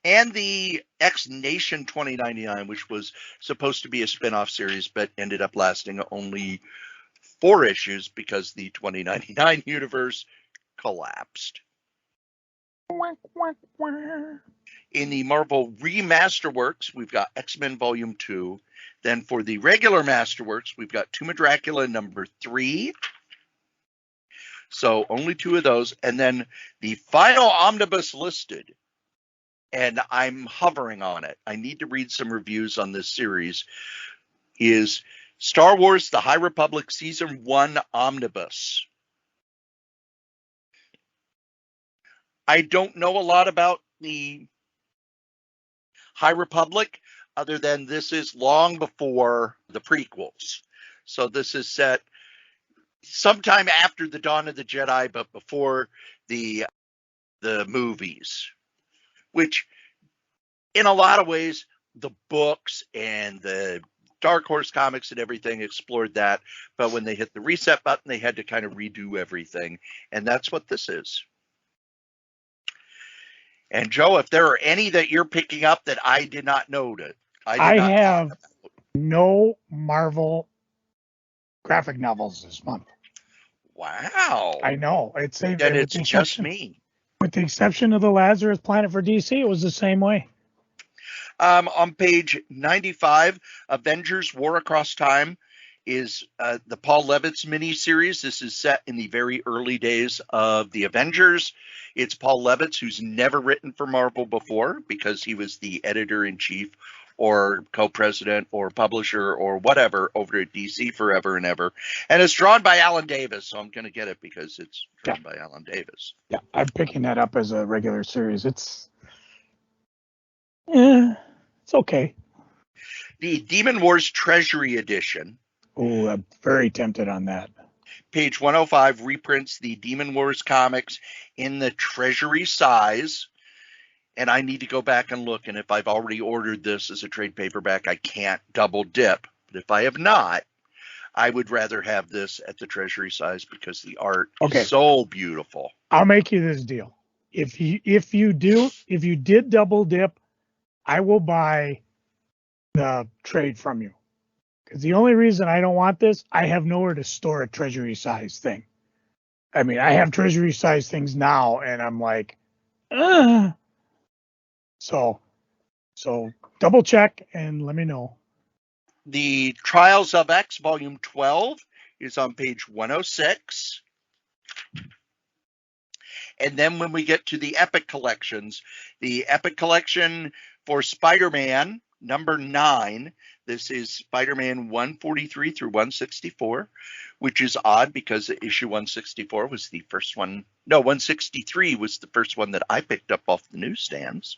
And the X Nation 2099, which was supposed to be a spin-off series, but ended up lasting only 4 issues because the 2099 universe collapsed. In the Marvel Remasterworks, we've got X-Men Volume 2. Then for the regular Masterworks, we've got Tomb of Dracula number 3. So only 2 of those. And then the final omnibus listed, and I'm hovering on it, I need to read some reviews on this series, is Star Wars The High Republic Season 1 Omnibus. I don't know a lot about the High Republic other than this is long before the prequels. So this is set sometime after the Dawn of the Jedi, but before the movies, which in a lot of ways, the books and the Dark Horse comics and everything explored that. But when they hit the reset button, they had to kind of redo everything. And that's what this is. And Joe, if there are any that you're picking up that I did not know that I have no Marvel graphic novels this month. Wow. I know. It's just me. With the exception of the Lazarus Planet for DC, it was the same way. On page 95, Avengers War Across Time is the Paul Levitz miniseries. This is set in the very early days of the Avengers. It's Paul Levitz, who's never written for Marvel before because he was the editor-in-chief or co-president or publisher or whatever over at DC forever and ever. And it's drawn by Alan Davis, so I'm going to get it because it's drawn by Alan Davis. Yeah, I'm picking that up as a regular series. It's okay. The Demon Wars Treasury Edition. Oh, I'm very tempted on that. Page 105 reprints the Demon Wars comics in the Treasury size. And I need to go back and look. And if I've already ordered this as a trade paperback, I can't double dip. But if I have not, I would rather have this at the Treasury size because the art is so beautiful. I'll make you this deal. If you did double dip, I will buy the trade from you. Because the only reason I don't want this, I have nowhere to store a Treasury size thing. I mean, I have Treasury size things now, and I'm like, So double check and let me know. The Trials of X Volume 12 is on page 106. And then when we get to the Epic Collections, the Epic Collection for Spider-Man, number 9, this is Spider-Man 143 through 164, which is odd because issue 164 was the first one. No, 163 was the first one that I picked up off the newsstands.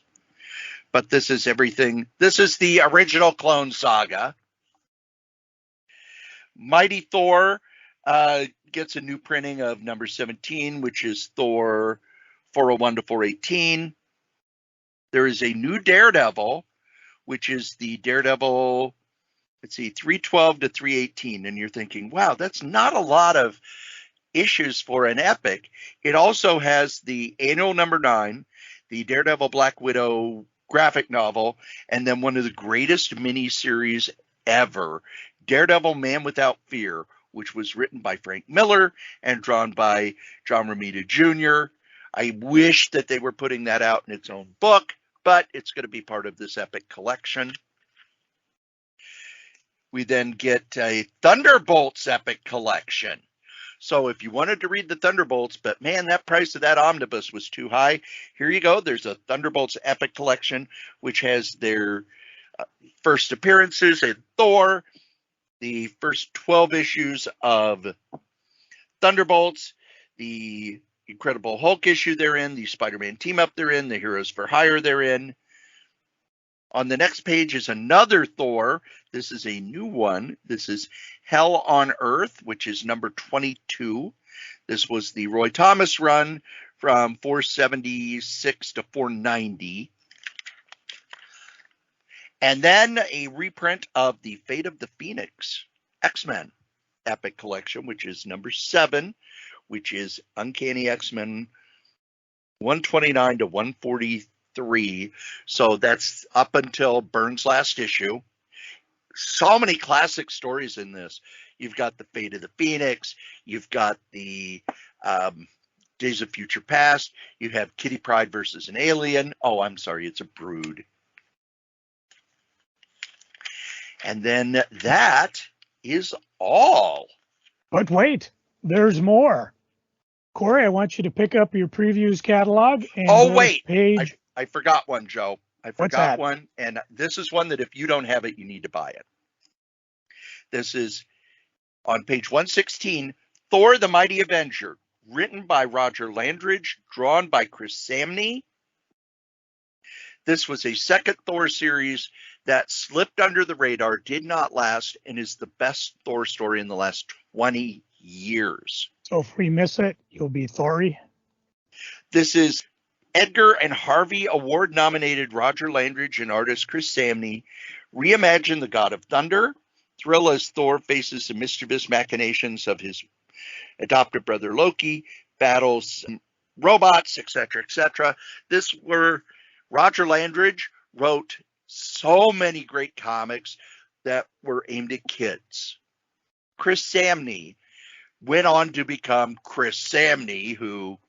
But this is everything. This is the original Clone Saga. Mighty Thor gets a new printing of number 17, which is Thor 401 to 418. There is a new Daredevil, which is the Daredevil, 312 to 318. And you're thinking, wow, that's not a lot of issues for an epic. It also has the annual number 9, the Daredevil Black Widow graphic novel, and then one of the greatest miniseries ever, Daredevil Man Without Fear, which was written by Frank Miller and drawn by John Romita Jr. I wish that they were putting that out in its own book, but it's going to be part of this epic collection. We then get a Thunderbolts epic collection. So if you wanted to read the Thunderbolts, but man, that price of that omnibus was too high, here you go. There's a Thunderbolts epic collection, which has their first appearances in Thor, the first 12 issues of Thunderbolts, the Incredible Hulk issue they're in, the Spider-Man team up they're in, the Heroes for Hire they're in. On the next page is another Thor. This is a new one. This is Hell on Earth, which is number 22. This was the Roy Thomas run from 476 to 490. And then a reprint of the Fate of the Phoenix X-Men Epic Collection, which is number 7, which is Uncanny X-Men 129 to 143. So that's up until Byrne's last issue. So many classic stories in this. You've got the Fate of the Phoenix. You've got the Days of Future Past. You have Kitty Pryde versus an alien. Oh, I'm sorry, it's a Brood. And then that is all. But wait, there's more. Cory, I want you to pick up your previews catalog. And page. I forgot one, Joe. I What's forgot that? one. And this is one that if you don't have it, you need to buy it. This is on page 116, Thor the Mighty Avenger, written by Roger Landridge, drawn by Chris Samney. This was a second Thor series that slipped under the radar, did not last, and is the best Thor story in the last 20 years. So if we miss it, you'll be Thory. This is Edgar and Harvey Award-nominated Roger Landridge and artist Chris Samney reimagine the God of Thunder, thrill as Thor faces the mischievous machinations of his adopted brother Loki, battles robots, etc., etc. This were Roger Landridge wrote so many great comics that were aimed at kids. Chris Samney went on to become Chris Samney, who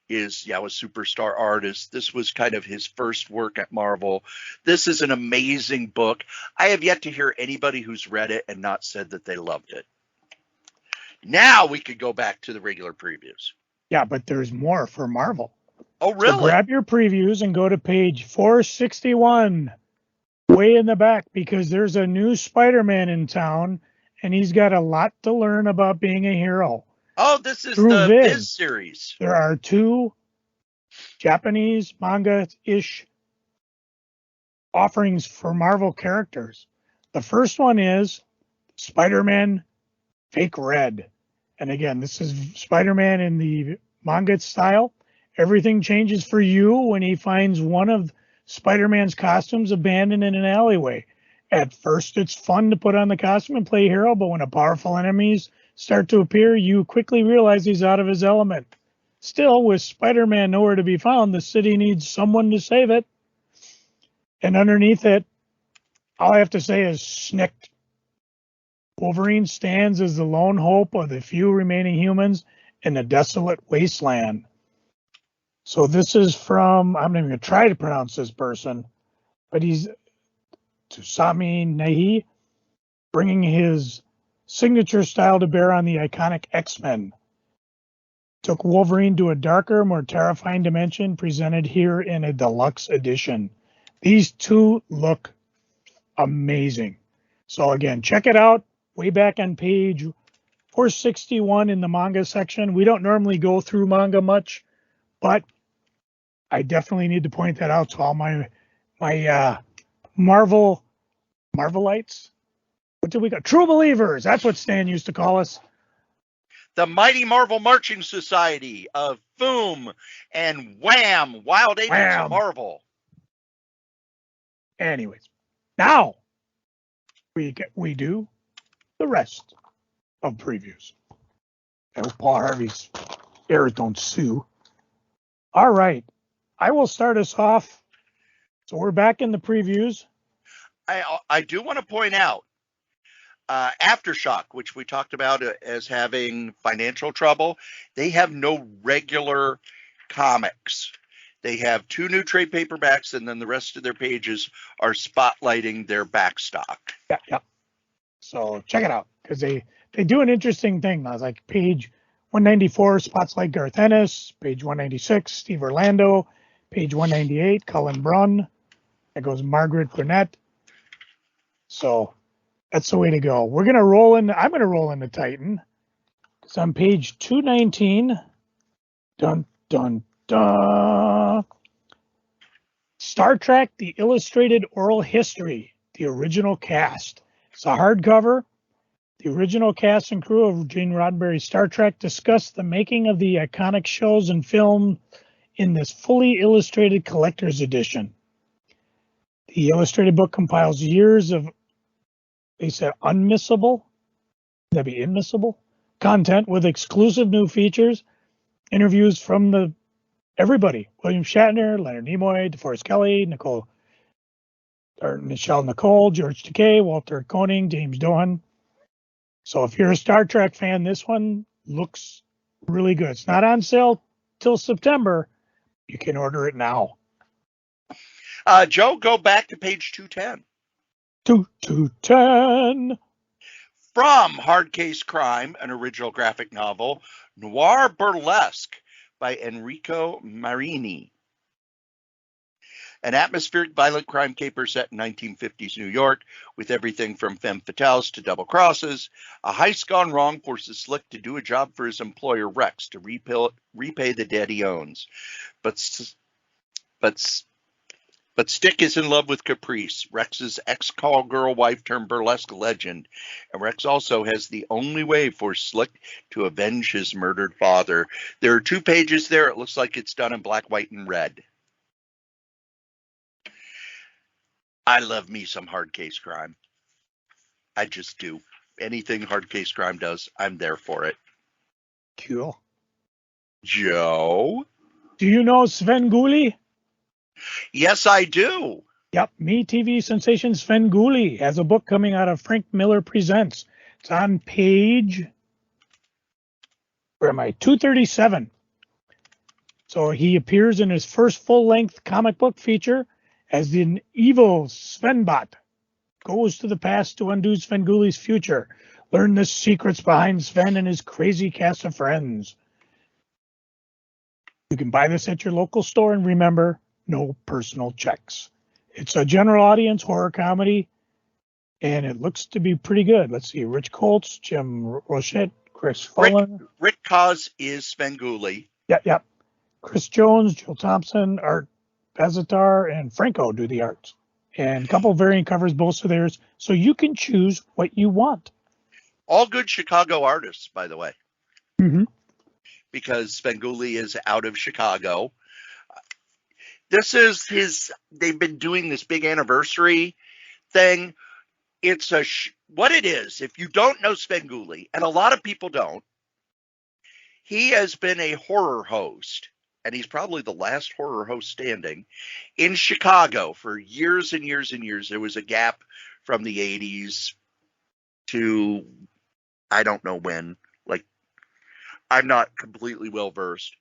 is a superstar artist. This was kind of his first work at Marvel. This is an amazing book. I have yet to hear anybody who's read it and not said that they loved it. Now we could go back to the regular previews. Yeah, but there's more for Marvel. Oh, really? So grab your previews and go to page 461, way in the back, because there's a new Spider-Man in town, and he's got a lot to learn about being a hero. Oh, this is Through the Viz series. There are 2 Japanese manga-ish offerings for Marvel characters. The first one is Spider-Man Fake Red. And again, this is Spider-Man in the manga style. Everything changes for you when he finds one of Spider-Man's costumes abandoned in an alleyway. At first, it's fun to put on the costume and play hero, but when powerful enemies start to appear, you quickly realize he's out of his element. Still, with Spider-Man nowhere to be found, the city needs someone to save it. And underneath it, all I have to say is snicked. Wolverine stands as the lone hope of the few remaining humans in a desolate wasteland. So this is from, I'm not even going to try to pronounce this person, but he's Tusami Nahi, bringing his signature style to bear on the iconic X-Men. Took Wolverine to a darker, more terrifying dimension, presented here in a deluxe edition. These 2 look amazing. So again, check it out. Way back on page 461 in the manga section. We don't normally go through manga much, but I definitely need to point that out to all my Marvelites. What did we got? True believers. That's what Stan used to call us. The Mighty Marvel Marching Society of Foom and Wham! Wild Agents of Marvel. Anyways, now we do the rest of previews. I hope Paul Harvey's errors don't sue. All right. I will start us off. So we're back in the previews. I do want to point out, Aftershock, which we talked about as having financial trouble, they have no regular comics. They have 2 new trade paperbacks, and then the rest of their pages are spotlighting their backstock. Yeah. So check it out, because they do an interesting thing. I was like, page 194, Spotlight Garth Ennis. Page 196, Steve Orlando. Page 198, Cullen Brunn. That goes Margaret Burnett. So that's the way to go. We're going to roll in. I'm going to roll into Titan. It's on page 219. Dun, dun, dun. Star Trek, The Illustrated Oral History, the original cast. It's a hardcover. The original cast and crew of Gene Roddenberry's Star Trek discussed the making of the iconic shows and film in this fully illustrated collector's edition. The illustrated book compiles years of, they said, unmissable, that'd be immiscible, content with exclusive new features, interviews from everybody: William Shatner, Leonard Nimoy, DeForest Kelley, Michelle Nicole, George Takei, Walter Koenig, James Doohan. So if you're a Star Trek fan, this one looks really good. It's not on sale till September. You can order it now. Joe, go back to page 210. 210. From Hard Case Crime, an original graphic novel, Noir Burlesque by Enrico Marini. An atmospheric violent crime caper set in 1950s New York, with everything from femme fatales to double crosses. A heist gone wrong forces Slick to do a job for his employer Rex to repay the debt he owns. But Stick is in love with Caprice, Rex's ex-call girl wife turned burlesque legend, and Rex also has the only way for Slick to avenge his murdered father. There are 2 pages there. It looks like it's done in black, white, and red. I love me some Hard Case Crime. I just do. Anything Hard Case Crime does, I'm there for it. Cool. Joe? Do you know Sven Gulli? Yes, I do. Yep, MeTV sensation Sven Gulli has a book coming out of Frank Miller Presents. It's on page, where am I, 237. So he appears in his first full-length comic book feature as the evil Svenbot goes to the past to undo Sven Gulli's future. Learn the secrets behind Sven and his crazy cast of friends. You can buy this at your local store, and remember, no personal checks. It's a general audience horror comedy, and it looks to be pretty good. Let's see, Rich Colts, Jim Rochette, Chris Fullen. Rick Cos is Sven Gulli. Yep. Chris Jones, Joe Thompson, Art Bazatar, and Franco do the art. And a couple variant covers, both of theirs, so you can choose what you want. All good Chicago artists, by the way. Mm-hmm. Because Sven Gulli is out of Chicago. This is they've been doing this big anniversary thing. It's what it is, if you don't know Sven Gulli, and a lot of people don't, he has been a horror host, and he's probably the last horror host standing in Chicago for years and years and years. There was a gap from the 80s to I don't know when. Like, I'm not completely well versed.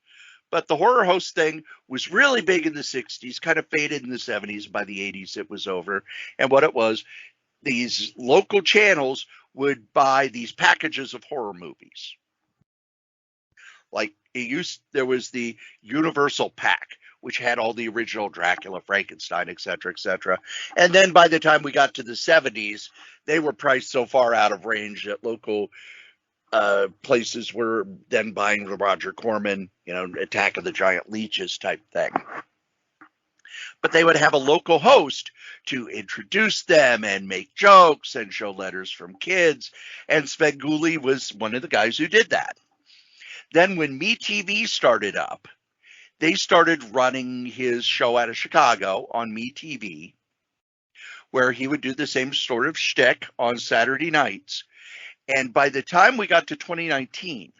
But the horror host thing was really big in the 60s, kind of faded in the 70s. By the 80s, it was over. And what it was, these local channels would buy these packages of horror movies. Like there was the Universal Pack, which had all the original Dracula, Frankenstein, et cetera, and then by the time we got to the 70s, they were priced so far out of range that local places were then buying the Roger Corman, Attack of the Giant Leeches type thing. But they would have a local host to introduce them and make jokes and show letters from kids. And Sven Gulli was one of the guys who did that. Then when MeTV started up, they started running his show out of Chicago on MeTV, where he would do the same sort of shtick on Saturday nights. And by the time we got to 2019,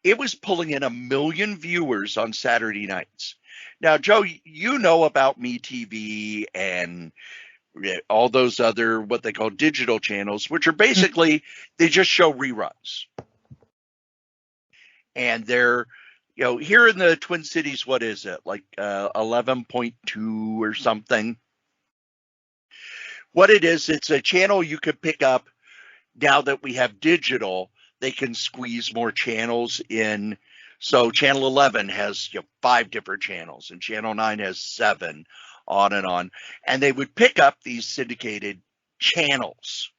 it was pulling in 1 million viewers on Saturday nights. Now, Joe, you know about MeTV and all those other what they call digital channels, which are basically, they just show reruns. And they're, here in the Twin Cities, what is it? Like 11.2 or something. What it is, it's a channel you could pick up. Now that we have digital, they can squeeze more channels in. So channel 11 has 5 different channels, and channel 9 has 7, on and on. And they would pick up these syndicated channels.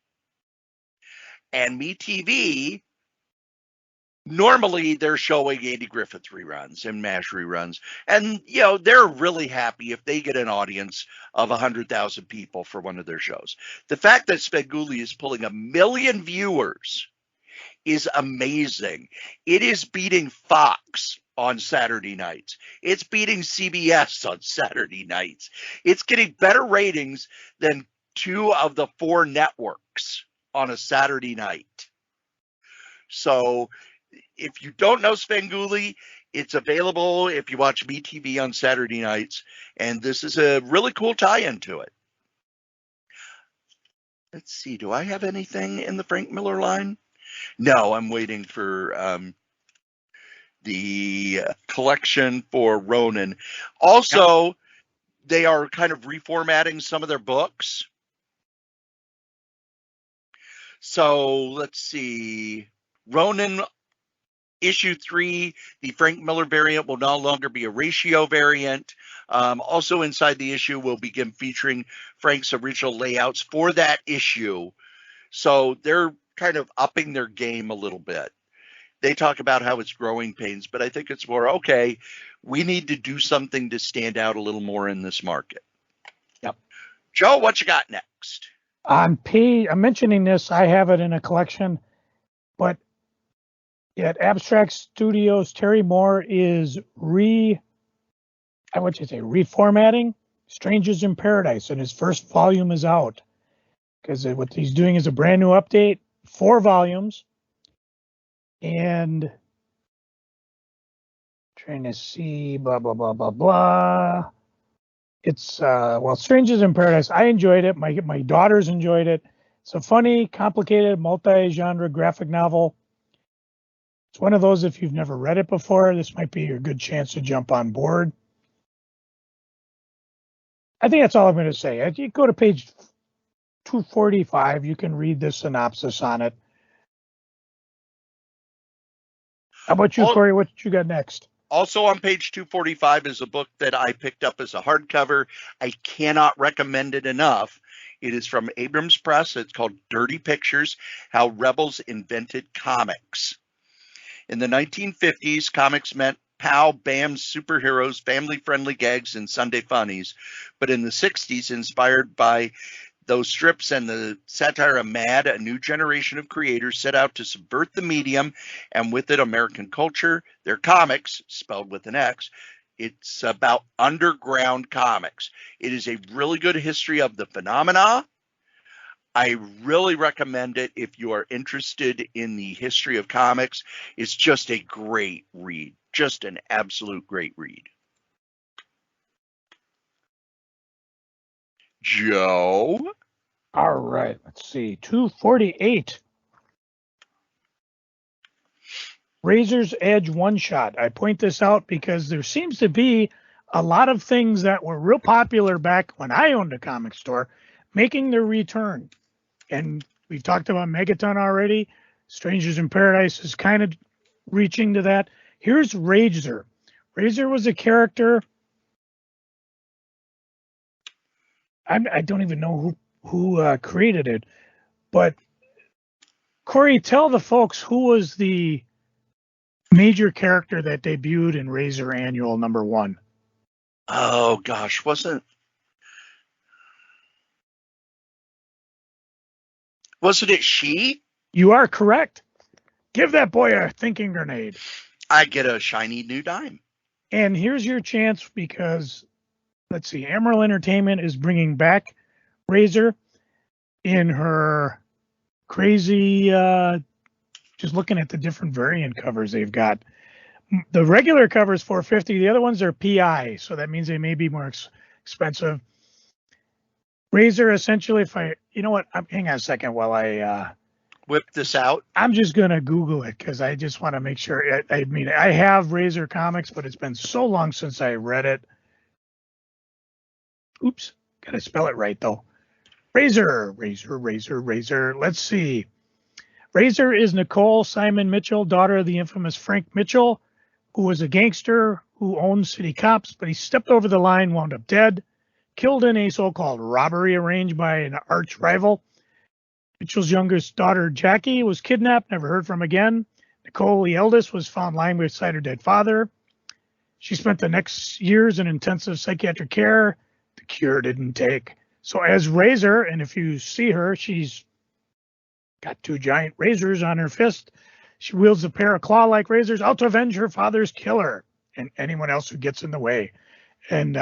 And MeTV, normally they're showing Andy Griffith reruns and MASH reruns. And, they're really happy if they get an audience of 100,000 people for one of their shows. The fact that Sven Gulli is pulling 1 million viewers is amazing. It is beating Fox on Saturday nights. It's beating CBS on Saturday nights. It's getting better ratings than 2 of the 4 networks on a Saturday night. So if you don't know Svengoolie, it's available if you watch BTV on Saturday nights, and this is a really cool tie-in to it. Let's see, do I have anything in the Frank Miller line? No, I'm waiting for the collection for Ronin. Also, they are kind of reformatting some of their books. So let's see. Ronin issue 3, the Frank Miller variant will no longer be a ratio variant. Also inside the issue will begin featuring Frank's original layouts for that issue. So they're kind of upping their game a little bit. They talk about how it's growing pains, but I think it's more, okay, we need to do something to stand out a little more in this market. Yep. Joe, what you got next? I'm mentioning this, I have it in a collection, but at Abstract Studios, Terry Moore is reformatting Strangers in Paradise, and his first volume is out. Because what he's doing is a brand new update, 4 volumes. And trying to see, blah, blah, blah, blah, blah. It's, Strangers in Paradise, I enjoyed it. My daughters enjoyed it. It's a funny, complicated, multi-genre graphic novel. It's one of those, if you've never read it before, this might be a good chance to jump on board. I think that's all I'm going to say. You go to page 245, you can read the synopsis on it. How about you, Cory? What you got next? Also on page 245 is a book that I picked up as a hardcover. I cannot recommend it enough. It is from Abrams Press. It's called Dirty Pictures, How Rebels Invented Comics. In the 1950s, comics meant pow, bam, superheroes, family-friendly gags, and Sunday funnies. But in the 60s, inspired by those strips and the satire of Mad, a new generation of creators set out to subvert the medium, and with it, American culture. Their comics, spelled with an X, it's about underground comics. It is a really good history of the phenomena. I really recommend it if you are interested in the history of comics. It's just a great read, just an absolute great read. Joe? All right, let's see. 248. Razor's Edge one-shot. I point this out because there seems to be a lot of things that were real popular back when I owned a comic store making their return. And we've talked about Megaton already. Strangers in Paradise is kind of reaching to that. Here's Razor. Razor was a character. I don't even know who created it, but Cory, tell the folks who was the major character that debuted in Razor Annual #1. Oh gosh, wasn't it she? You are correct. Give that boy a thinking grenade. I get a shiny new dime. And here's your chance because, let's see, Emerald Entertainment is bringing back Razor in her crazy, just looking at the different variant covers they've got. The regular cover is $450. The other ones are PI, so that means they may be more expensive. Razor, essentially, hang on a second while I whip this out. I'm just going to Google it because I just want to make sure. I have Razor comics, but it's been so long since I read it. Oops, got to spell it right, though. Razor. Let's see. Razor is Nicole Simon Mitchell, daughter of the infamous Frank Mitchell, who was a gangster who owned city cops, but he stepped over the line, wound up dead, killed in a so-called robbery arranged by an arch rival. Mitchell's youngest daughter, Jackie, was kidnapped, never heard from again. Nicole, the eldest, was found lying beside her dead father. She spent the next years in intensive psychiatric care. The cure didn't take. So as Razor, and if you see her, she's got 2 giant razors on her fist. She wields a pair of claw-like razors out to avenge her father's killer and anyone else who gets in the way. And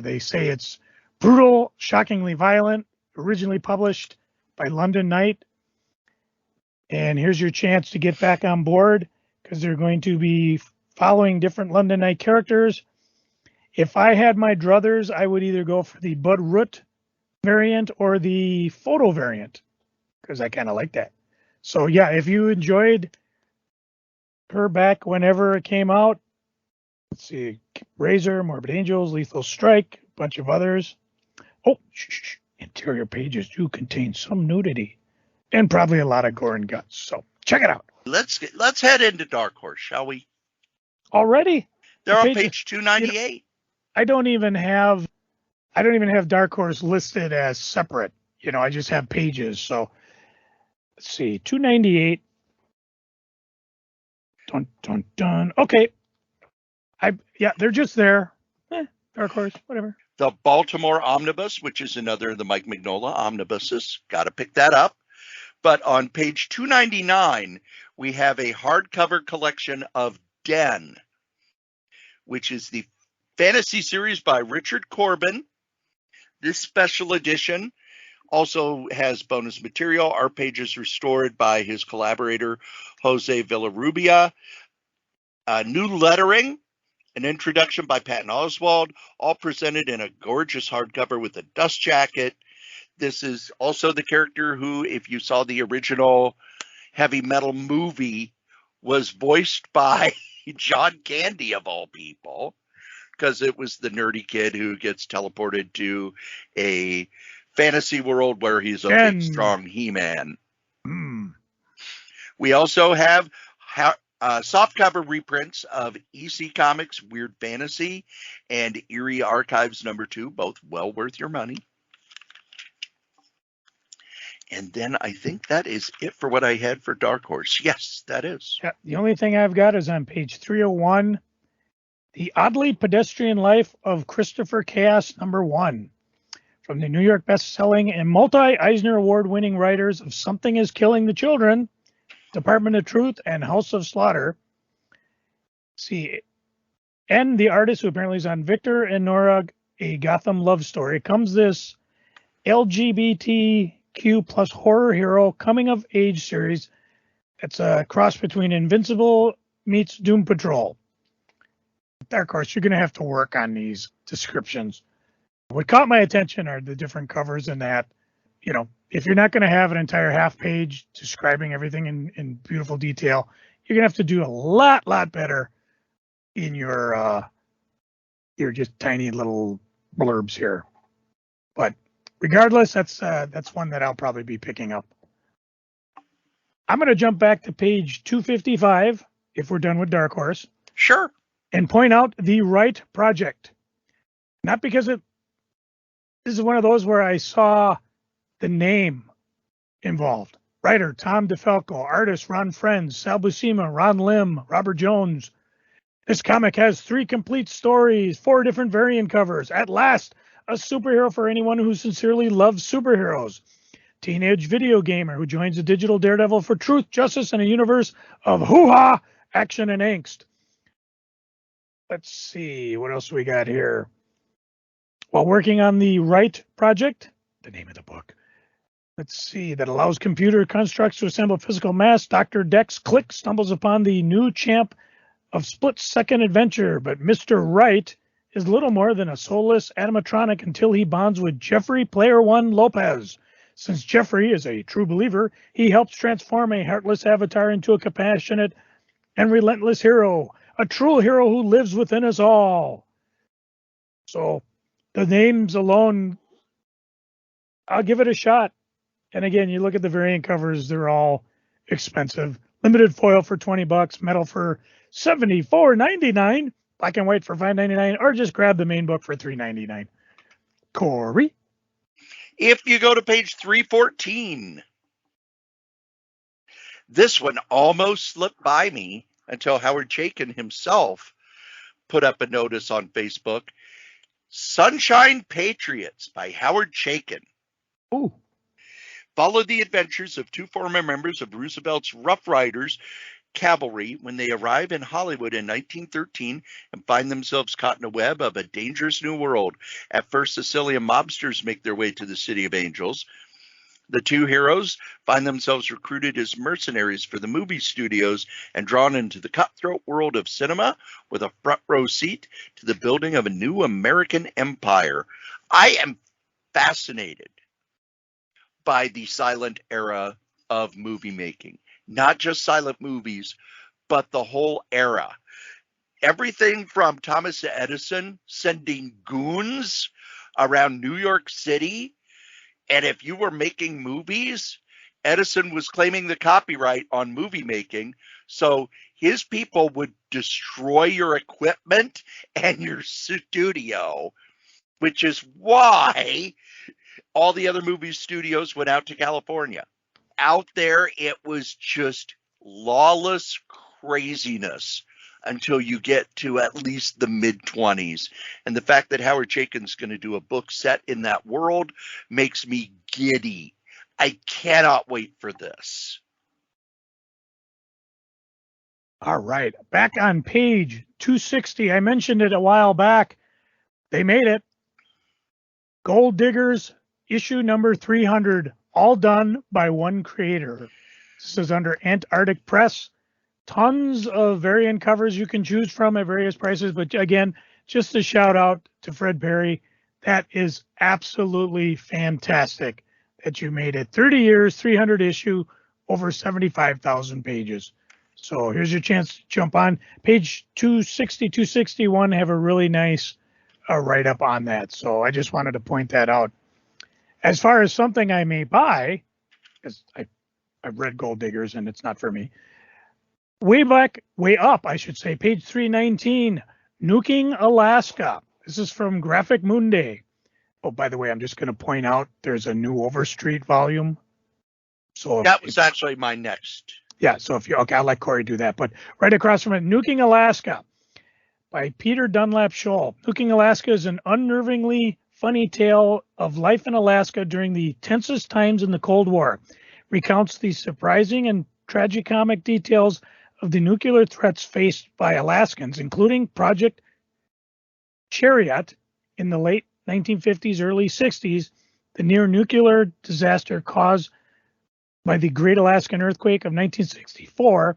they say it's brutal, shockingly violent, originally published by London Knight. And here's your chance to get back on board because they're going to be following different London Knight characters. If I had my druthers, I would either go for the Bud Root variant or the photo variant because I kind of like that. So yeah, if you enjoyed her back whenever it came out, let's see, Razor, Morbid Angels, Lethal Strike, a bunch of others. Oh, shh. Interior pages do contain some nudity and probably a lot of gore and guts. So check it out. Let's head into Dark Horse, shall we? Already? They're on page 298. I don't even have Dark Horse listed as separate. I just have pages. So let's see, 298. Dun dun dun. Okay. They're just there. Dark Horse, whatever. The Baltimore Omnibus, which is another of the Mike Mignola omnibuses. Got to pick that up. But on page 299, we have a hardcover collection of Den, which is the fantasy series by Richard Corbin. This special edition also has bonus material, art pages restored by his collaborator, Jose Villarrubia, new lettering, an introduction by Patton Oswalt, all presented in a gorgeous hardcover with a dust jacket. This is also the character who, if you saw the original heavy metal movie, was voiced by John Candy, of all people, because it was the nerdy kid who gets teleported to a fantasy world where he's a big, strong He-Man. We also have softcover reprints of EC Comics Weird Fantasy and Eerie Archives #2, both well worth your money. And then I think that is it for what I had for Dark Horse. Yes, that is. Yeah, the only thing I've got is on page 301, The Oddly Pedestrian Life of Christopher Chaos #1, from the New York best-selling and multi-Eisner Award-winning writers of Something is Killing the Children, Department of Truth, and House of Slaughter. See, and the artist who apparently is on Victor and Nora, A Gotham Love Story, comes this LGBTQ plus horror hero coming of age series. It's a cross between Invincible meets Doom Patrol. Dark Horse, you're going to have to work on these descriptions. What caught my attention are the different covers in that. If you're not going to have an entire half page describing everything in beautiful detail, you're going to have to do a lot better in your just tiny little blurbs here. But regardless, that's one that I'll probably be picking up. I'm going to jump back to page 255 if we're done with Dark Horse. Sure. And point out the Wright Project. Not because this is one of those where I saw the name involved. Writer Tom DeFalco, artist Ron Frenz, Sal Buscema, Ron Lim, Robert Jones. This comic has 3 complete stories, 4 different variant covers. At last, a superhero for anyone who sincerely loves superheroes. Teenage video gamer who joins a digital daredevil for truth, justice, and a universe of hoo-ha, action, and angst. Let's see, what else we got here? While working on the Wright Project, the name of the book, let's see, that allows computer constructs to assemble physical mass, Dr. Dex Click stumbles upon the new champ of split-second adventure, but Mr. Wright is little more than a soulless animatronic until he bonds with Jeffrey Player One Lopez. Since Jeffrey is a true believer, he helps transform a heartless avatar into a compassionate and relentless hero, a true hero who lives within us all. So the names alone, I'll give it a shot. And again, you look at the variant covers, they're all expensive. Limited foil for $20, metal for $74.99, black and white for $5.99, or just grab the main book for $3.99. Cory? If you go to page 314, this one almost slipped by me until Howard Chaykin himself put up a notice on Facebook. Sunshine Patriots by Howard Chaykin. Ooh. Follow the adventures of 2 former members of Roosevelt's Rough Riders cavalry when they arrive in Hollywood in 1913 and find themselves caught in a web of a dangerous new world. At first, Sicilian mobsters make their way to the City of Angels. The two heroes find themselves recruited as mercenaries for the movie studios and drawn into the cutthroat world of cinema with a front row seat to the building of a new American empire. I am fascinated by the silent era of movie making, not just silent movies, but the whole era. Everything from Thomas Edison sending goons around New York City. And if you were making movies, Edison was claiming the copyright on movie making. So his people would destroy your equipment and your studio, which is why all the other movie studios went out to California. Out there, it was just lawless craziness until you get to at least the mid-20s. And the fact that Howard Chaykin's is going to do a book set in that world makes me giddy. I cannot wait for this. All right. Back on page 260, I mentioned it a while back. They made it. Gold Diggers, issue number 300, all done by one creator. This is under Antarctic Press. Tons of variant covers you can choose from at various prices. But again, just a shout out to Fred Perry. That is absolutely fantastic that you made it. 30 years, 300 issue, over 75,000 pages. So here's your chance to jump on. Page 260, 261 have a really nice write-up on that. So I just wanted to point that out. As far as something I may buy, because I've read Gold Diggers and it's not for me. Way up, I should say, page 319, Nuking Alaska. This is from Graphic Mundi. Oh, by the way, I'm just going to point out there's a new Overstreet volume. So that was actually my next. Yeah, so okay, I'll let Cory do that. But right across from it, Nuking Alaska by Peter Dunlap Scholl. Nuking Alaska is an unnervingly funny tale of life in Alaska during the tensest times in the Cold War. Recounts the surprising and tragicomic details of the nuclear threats faced by Alaskans, including Project Chariot in the late 1950s, early 60s, the near nuclear disaster caused by the Great Alaskan Earthquake of 1964,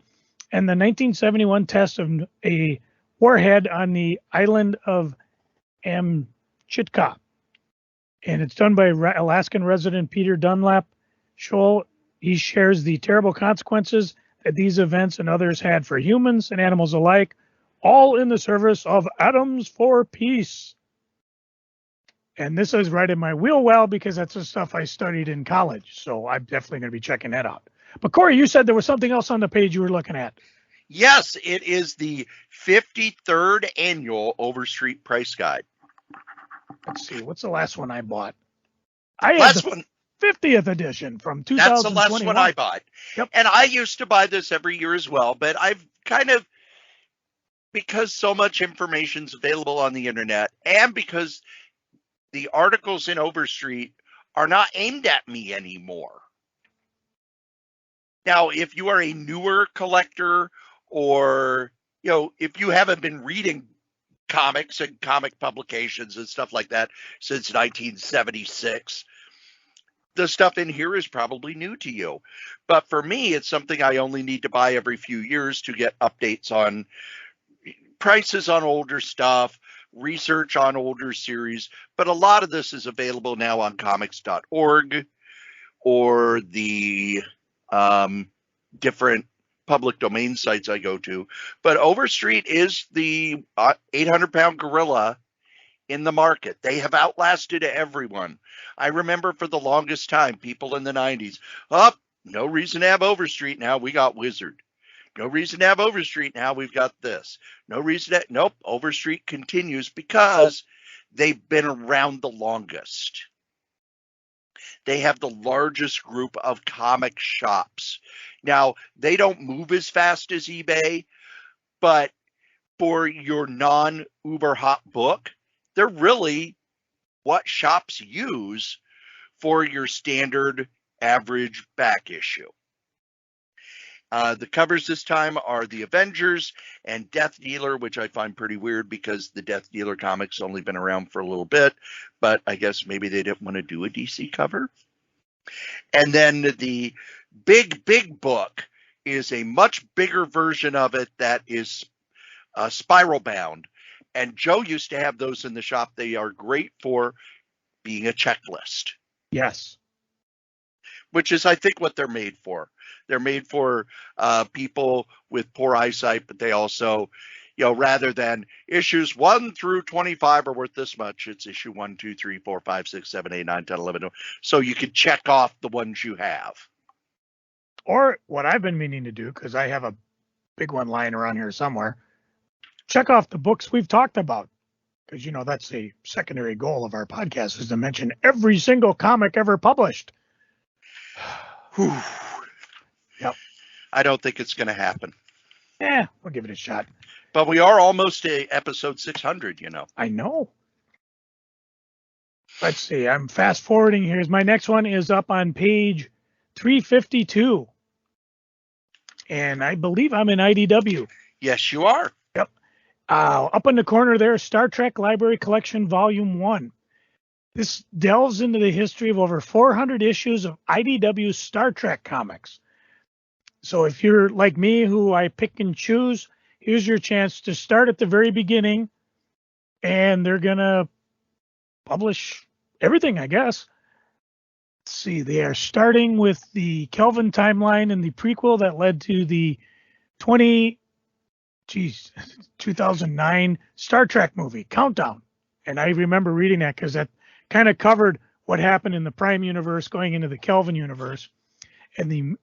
and the 1971 test of a warhead on the island of Amchitka. And it's done by Alaskan resident Peter Dunlap Scholl. He shares the terrible consequences that these events and others had for humans and animals alike, all in the service of Atoms for Peace. And this is right in my wheel well because that's the stuff I studied in college. So I'm definitely going to be checking that out. But Cory, you said there was something else on the page you were looking at. Yes, it is the 53rd annual Overstreet Price Guide. Let's see, what's the last one I bought? I had the 50th edition from 2021. That's the last one I bought. Yep. And I used to buy this every year as well, but I've kind of, because so much information's available on the internet and because the articles in Overstreet are not aimed at me anymore. Now, if you are a newer collector or, if you haven't been reading comics and comic publications and stuff like that since 1976, the stuff in here is probably new to you. But for me, it's something I only need to buy every few years to get updates on prices on older stuff, research on older series. But a lot of this is available now on comics.org or the different public domain sites I go to. But Overstreet is the 800-pound gorilla in the market. They have outlasted everyone. I remember for the longest time, people in the 90s, no reason to have Overstreet now, we got Wizard. No reason to have Overstreet now, we've got this. No reason to, nope, Overstreet continues because they've been around the longest. They have the largest group of comic shops. Now, they don't move as fast as eBay, but for your non-uber hot book, they're really what shops use for your standard average back issue. The covers this time are The Avengers and Death Dealer, which I find pretty weird because the Death Dealer comic's only been around for a little bit, but I guess maybe they didn't want to do a DC cover. And then the big book is a much bigger version of it that is spiral bound. And Joe used to have those in the shop. They are great for being a checklist. Yes. Which is, I think, what they're made for. They're made for people with poor eyesight, but they also, rather than issues 1 through 25 are worth this much, it's issue 1, 2, 3, 4, 5, 6, 7, 8, 9, 10, 11. So you can check off the ones you have. Or what I've been meaning to do, because I have a big one lying around here somewhere, check off the books we've talked about. Because, that's a secondary goal of our podcast, is to mention every single comic ever published. Whew. Yep. I don't think it's going to happen. We'll give it a shot. But we are almost to episode 600, I know. Let's see. I'm fast forwarding. Here's my next one is up on page 352. And I believe I'm in IDW. Yes, you are. Yep. Up in the corner there, Star Trek Library Collection Volume 1. This delves into the history of over 400 issues of IDW Star Trek comics. So if you're like me, who I pick and choose, here's your chance to start at the very beginning, and they're going to publish everything, I guess. Let's see, they are starting with the Kelvin timeline and the prequel that led to the 2009 Star Trek movie, Countdown. And I remember reading that because that kind of covered what happened in the Prime universe going into the Kelvin universe and the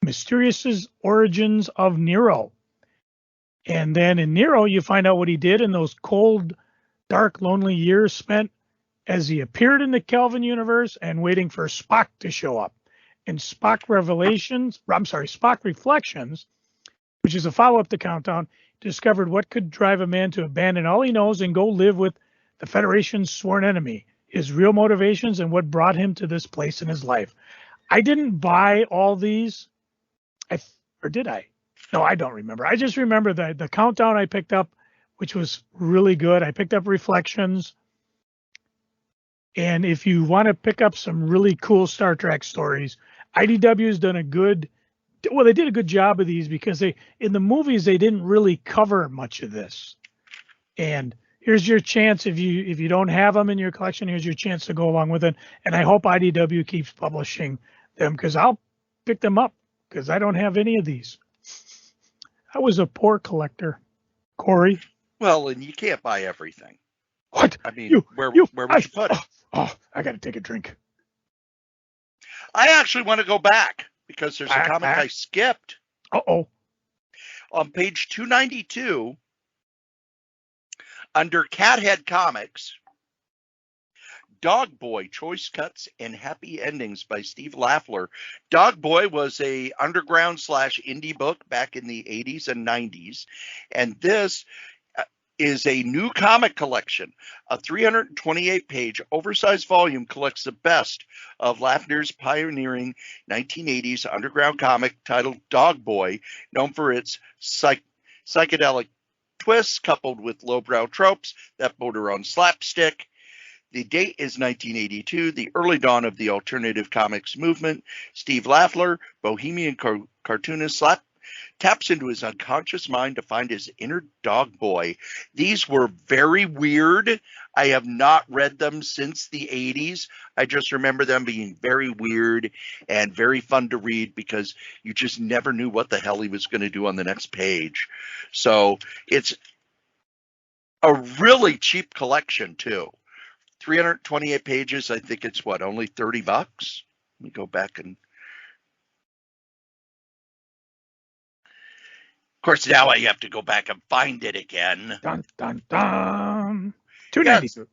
mysterious origins of Nero. And then in Nero, you find out what he did in those cold, dark, lonely years spent as he appeared in the Kelvin universe and waiting for Spock to show up. In Spock Reflections, which is a follow-up to Countdown, discovered what could drive a man to abandon all he knows and go live with the Federation's sworn enemy, his real motivations, and what brought him to this place in his life. I didn't buy all these. Or did I? No, I don't remember. I just remember the Countdown I picked up, which was really good. I picked up Reflections. And if you want to pick up some really cool Star Trek stories, IDW has done they did a good job of these because in the movies, they didn't really cover much of this. And here's your chance. If you don't have them in your collection, here's your chance to go along with it. And I hope IDW keeps publishing them because I'll pick them up because I don't have any of these. I was a poor collector, Cory. Well, and you can't buy everything. What? I mean, where would you put it? I got to take a drink. I actually want to go back because there's a comic I skipped. Uh-oh. On page 292, under Cathead Comics, Dog Boy, Choice Cuts and Happy Endings by Steve Lafler. Dog Boy was a underground / indie book back in the 80s and 90s. And this is a new comic collection. A 328-page oversized volume collects the best of Lafler's pioneering 1980s underground comic titled Dog Boy, known for its psychedelic twists coupled with lowbrow tropes that border on slapstick. The date is 1982, the early dawn of the alternative comics movement. Steve Lafler, bohemian cartoonist, taps into his unconscious mind to find his inner dog boy. These were very weird. I have not read them since the 80s. I just remember them being very weird and very fun to read because you just never knew what the hell he was going to do on the next page. So it's a really cheap collection too. 328 pages. I think it's only $30. Let me go back and. Of course, now I have to go back and find it again. Dun, dun, dun. $2.92. Yeah,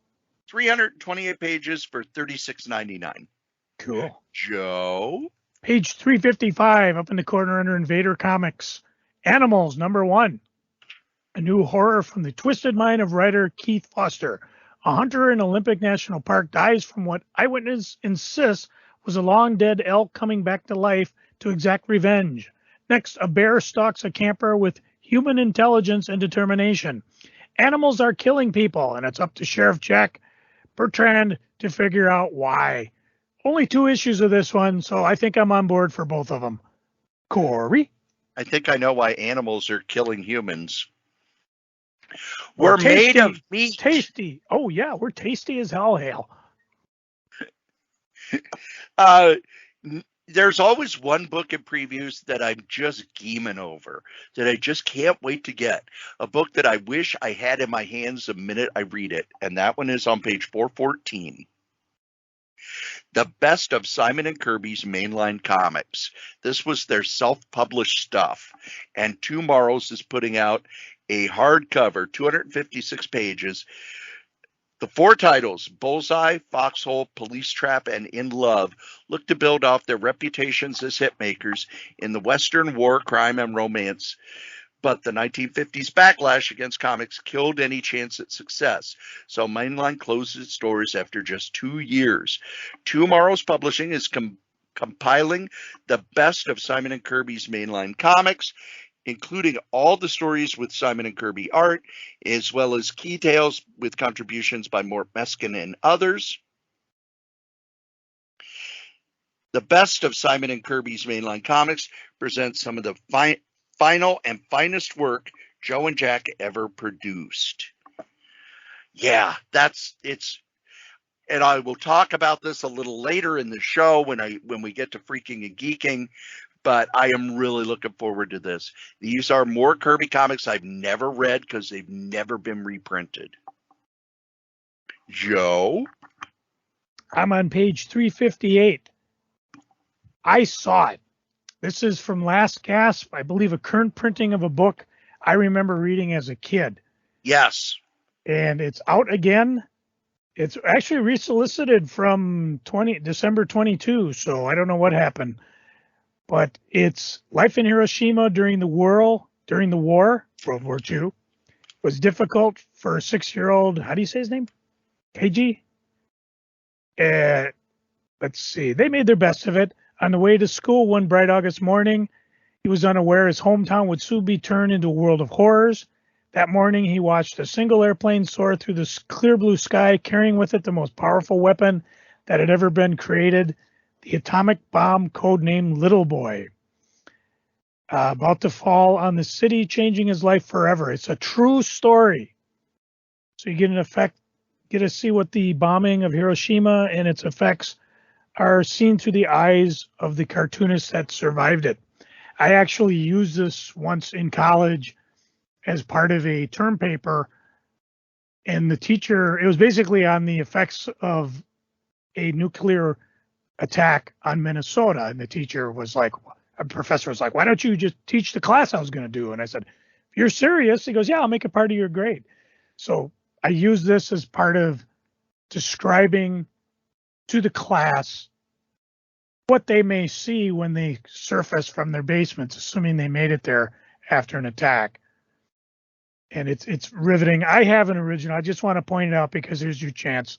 328 pages for $36.99. Cool. Joe? Page 355, up in the corner under Invader Comics. Animals, #1. A new horror from the twisted mind of writer Keith Foster. A hunter in Olympic National Park dies from what eyewitness insists was a long-dead elk coming back to life to exact revenge. Next, a bear stalks a camper with human intelligence and determination. Animals are killing people, and it's up to Sheriff Jack Bertrand to figure out why. Only 2 issues of this one, so I think I'm on board for both of them. Cory? I think I know why animals are killing humans. We're made of meat. Tasty. Oh, yeah, we're tasty as hell hail. There's always one book in previews that I'm just geeming over, that I just can't wait to get. A book that I wish I had in my hands the minute I read it, and that one is on page 414. The Best of Simon & Kirby's Mainline Comics. This was their self-published stuff, and Tomorrow's is putting out a hardcover, 256 pages. The 4 titles, Bullseye, Foxhole, Police Trap, and In Love, look to build off their reputations as hitmakers in the Western war, crime, and romance. But the 1950s backlash against comics killed any chance at success. So Mainline closed its doors after just 2 years. Tomorrow's Publishing is compiling the best of Simon & Kirby's Mainline comics, including all the stories with Simon & Kirby art, as well as key tales with contributions by Mort Meskin and others. The Best of Simon & Kirby's Mainline Comics presents some of the final and finest work Joe and Jack ever produced. Yeah, and I will talk about this a little later in the show when we get to Freaking and Geeking, but I am really looking forward to this. These are more Kirby comics I've never read because they've never been reprinted. Joe? I'm on page 358. I saw it. This is from Last Gasp, I believe a current printing of a book I remember reading as a kid. Yes. And it's out again. It's actually resolicited from December 22, so I don't know what happened. But it's life in Hiroshima during the war, World War II. It was difficult for a 6-year-old, how do you say his name? KG? Let's see. They made their best of it. On the way to school one bright August morning, he was unaware his hometown would soon be turned into a world of horrors. That morning, he watched a single airplane soar through the clear blue sky, carrying with it the most powerful weapon that had ever been created, the atomic bomb codenamed Little Boy, about to fall on the city, changing his life forever. It's a true story. So you get to see what the bombing of Hiroshima and its effects are seen through the eyes of the cartoonists that survived it. I actually used this once in college as part of a term paper, and the teacher, it was basically on the effects of a nuclear attack on Minnesota, and the teacher was like, a professor was like, why don't you just teach the class I was going to do? And I said, if you're serious? He goes, yeah, I'll make it part of your grade. So I use this as part of describing to the class what they may see when they surface from their basements, assuming they made it there after an attack. And it's riveting. I have an original. I just want to point it out because here's your chance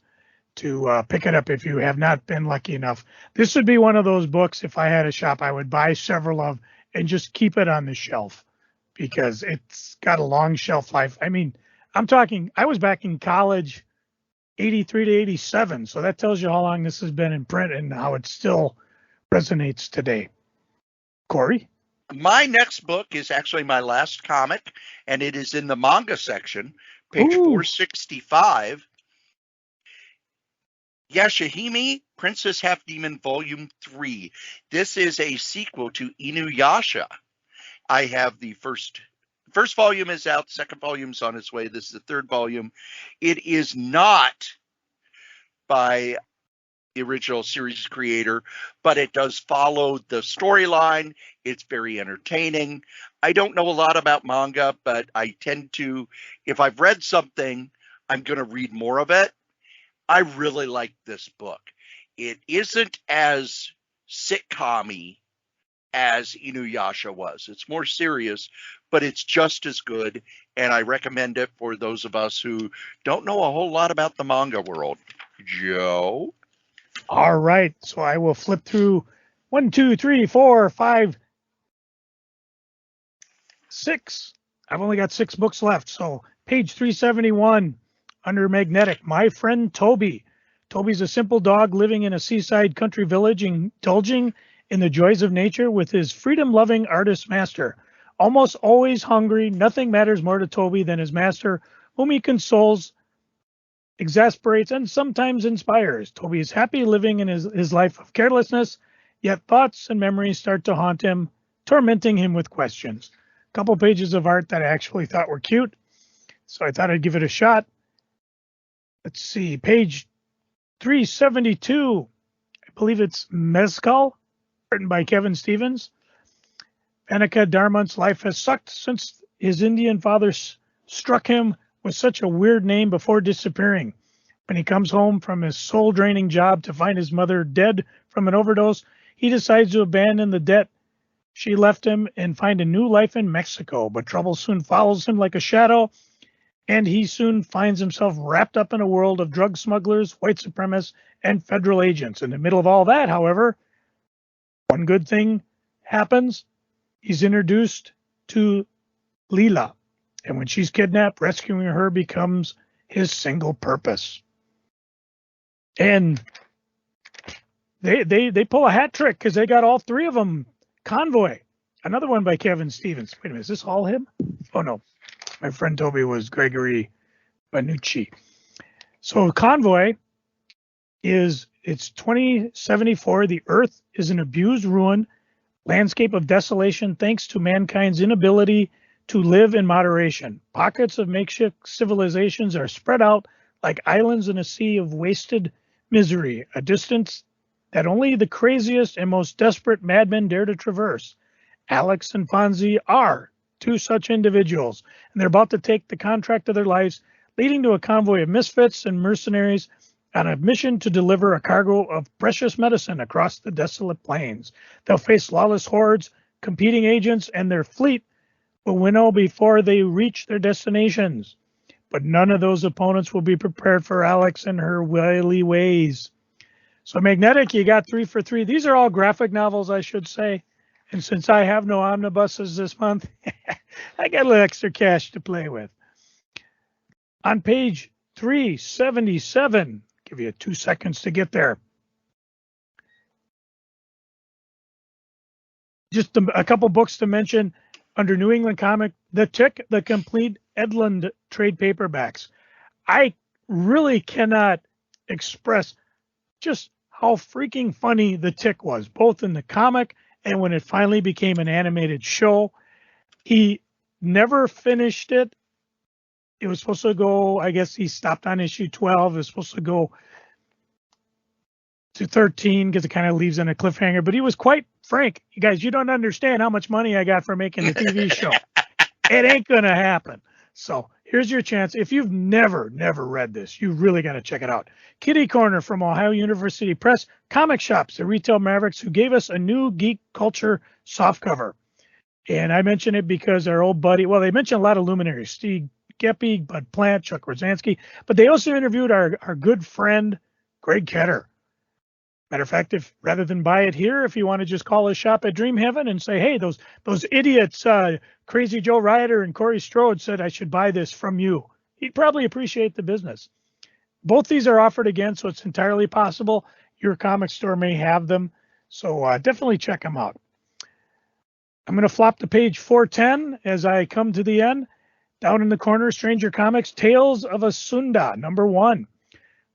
to pick it up if you have not been lucky enough. This would be one of those books, if I had a shop, I would buy several of and just keep it on the shelf because it's got a long shelf life. I mean, I'm talking, I was back in college, 83 to 87. So that tells you how long this has been in print and how it still resonates today. Cory? My next book is actually my last comic, and it is in the manga section, page 465. Yashahime, Princess Half Demon, Volume 3. This is a sequel to Inuyasha. I have the first volume is out, second volume's on its way. This is the third volume. It is not by the original series creator, but it does follow the storyline. It's very entertaining. I don't know a lot about manga, but I tend to, if I've read something, I'm going to read more of it. I really like this book. It isn't as sitcom-y as Inuyasha was. It's more serious, but it's just as good, and I recommend it for those of us who don't know a whole lot about the manga world. Joe? All right, so I will flip through 1, 2, 3, 4, 5, 6. I've only got 6 books left. So page 371 under Magnetic, My Friend Toby. Toby's a simple dog living in a seaside country village, indulging in the joys of nature with his freedom-loving artist master. Almost always hungry, nothing matters more to Toby than his master, whom he consoles, exasperates, and sometimes inspires. Toby is happy living in his life of carelessness, yet thoughts and memories start to haunt him, tormenting him with questions. A couple pages of art that I actually thought were cute, so I thought I'd give it a shot. Let's see, page 372. I believe it's Mezcal, written by Kevin Stevens. Annika Darmont's life has sucked since his Indian father struck him with such a weird name before disappearing. When he comes home from his soul-draining job to find his mother dead from an overdose, he decides to abandon the debt she left him and find a new life in Mexico. But trouble soon follows him like a shadow, and he soon finds himself wrapped up in a world of drug smugglers, white supremacists, and federal agents. In the middle of all that, however, one good thing happens. He's introduced to Leela, and when she's kidnapped, rescuing her becomes his single purpose. And they pull a hat trick because they got all 3 of them. Convoy, another one by Kevin Stevens. Wait a minute, is this all him? Oh no, my friend Toby was Gregory Banucci. So Convoy it's 2074. The Earth is an abused ruin, landscape of desolation thanks to mankind's inability to live in moderation. Pockets of makeshift civilizations are spread out like islands in a sea of wasted misery, a distance that only the craziest and most desperate madmen dare to traverse. Alex and Fonzie are 2 such individuals, and they're about to take the contract of their lives, leading to a convoy of misfits and mercenaries on a mission to deliver a cargo of precious medicine across the desolate plains. They'll face lawless hordes, competing agents, and their fleet will winnow before they reach their destinations. But none of those opponents will be prepared for Alex and her wily ways. So Magnetic, you got 3 for 3. These are all graphic novels, I should say. And since I have no omnibuses this month, I got a little extra cash to play with. On page 377, give you 2 seconds to get there. Just a couple books to mention under New England Comic, The Tick, the complete Edlund trade paperbacks. I really cannot express just how freaking funny The Tick was, both in the comic and when it finally became an animated show. He never finished it. It was supposed to go, I guess he stopped on issue 12. It was supposed to go to 13 because it kind of leaves on a cliffhanger. But he was quite frank. You guys, you don't understand how much money I got for making the TV show. It ain't going to happen. So here's your chance. If you've never read this, you really got to check it out. Kitty Corner from Ohio University Press, Comic Shops, the retail mavericks who gave us a new geek culture softcover. And I mention it because our old buddy, well, they mentioned a lot of luminaries, Steve Geppi, Bud Plant, Chuck Rosansky, but they also interviewed our good friend, Greg Ketter. Matter of fact, if rather than buy it here, if you want to just call his shop at Dream Heaven and say, hey, those idiots, Crazy Joe Ryder and Corey Strode said I should buy this from you, he'd probably appreciate the business. Both these are offered again, so it's entirely possible your comic store may have them. So definitely check them out. I'm going to flop to page 410 as I come to the end. Down in the corner, Stranger Comics, Tales of Asunda, #1.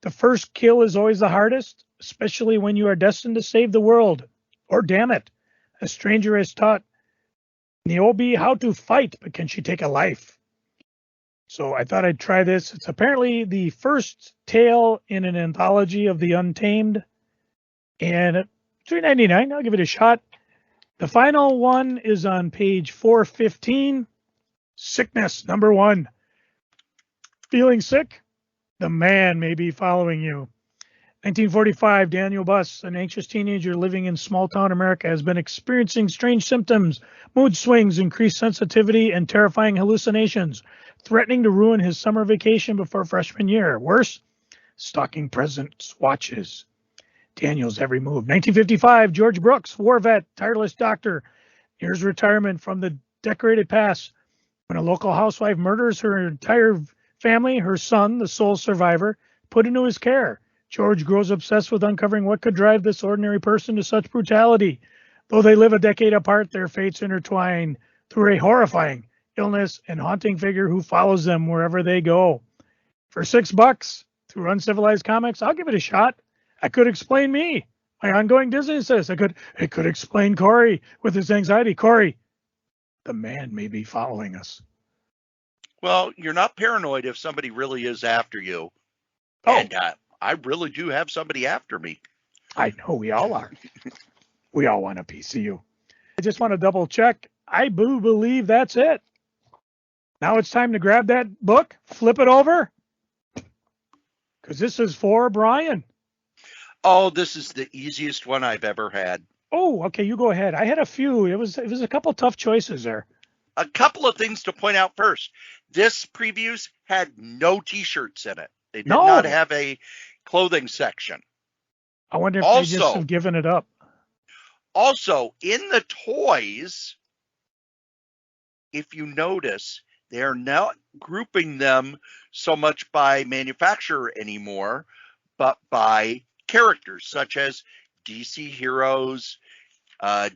The first kill is always the hardest, especially when you are destined to save the world. Or damn it, a stranger has taught Niobe how to fight, but can she take a life? So I thought I'd try this. It's apparently the first tale in an anthology of the Untamed. And at $3.99, I'll give it a shot. The final one is on page 415. Sickness, #1. Feeling sick? The man may be following you. 1945, Daniel Buss, an anxious teenager living in small-town America, has been experiencing strange symptoms, mood swings, increased sensitivity, and terrifying hallucinations, threatening to ruin his summer vacation before freshman year. Worse, stalking presents watches Daniel's every move. 1955, George Brooks, war vet, tireless doctor, nears retirement from the decorated past. When a local housewife murders her entire family, her son, the sole survivor, put into his care. George grows obsessed with uncovering what could drive this ordinary person to such brutality. Though they live a decade apart, their fates intertwine through a horrifying illness and haunting figure who follows them wherever they go. For $6 through Uncivilized Comics, I'll give it a shot. I could explain me. My ongoing dizziness. It could explain Cory with his anxiety. Cory, the man may be following us. Well, you're not paranoid if somebody really is after you. Oh. And I really do have somebody after me. I know we all are. We all want a piece of you. I just want to double check. I do believe that's it. Now it's time to grab that book, flip it over, because this is for Brian. Oh, this is the easiest one I've ever had. Oh, okay, you go ahead. I had a few. It was a couple tough choices there. A couple of things to point out first. This previews had no T-shirts in it. They did not have a clothing section. I wonder if they just have given it up. Also, in the toys, if you notice, they're not grouping them so much by manufacturer anymore, but by characters such as DC Heroes,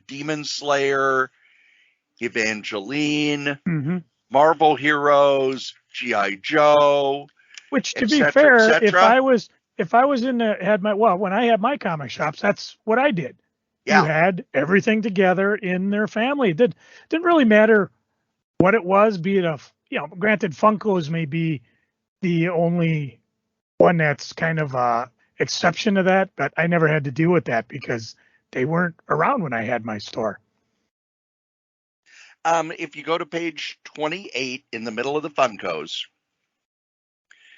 Demon Slayer, Evangeline, Marvel Heroes, G.I. Joe. Which, to be fair, if I was when I had my comic shops, that's what I did. Yeah. You had everything together in their family. It didn't really matter what it was, be it granted Funkos may be the only one that's kind of a exception to that, but I never had to deal with that because they weren't around when I had my store. If you go to page 28 in the middle of the Funkos,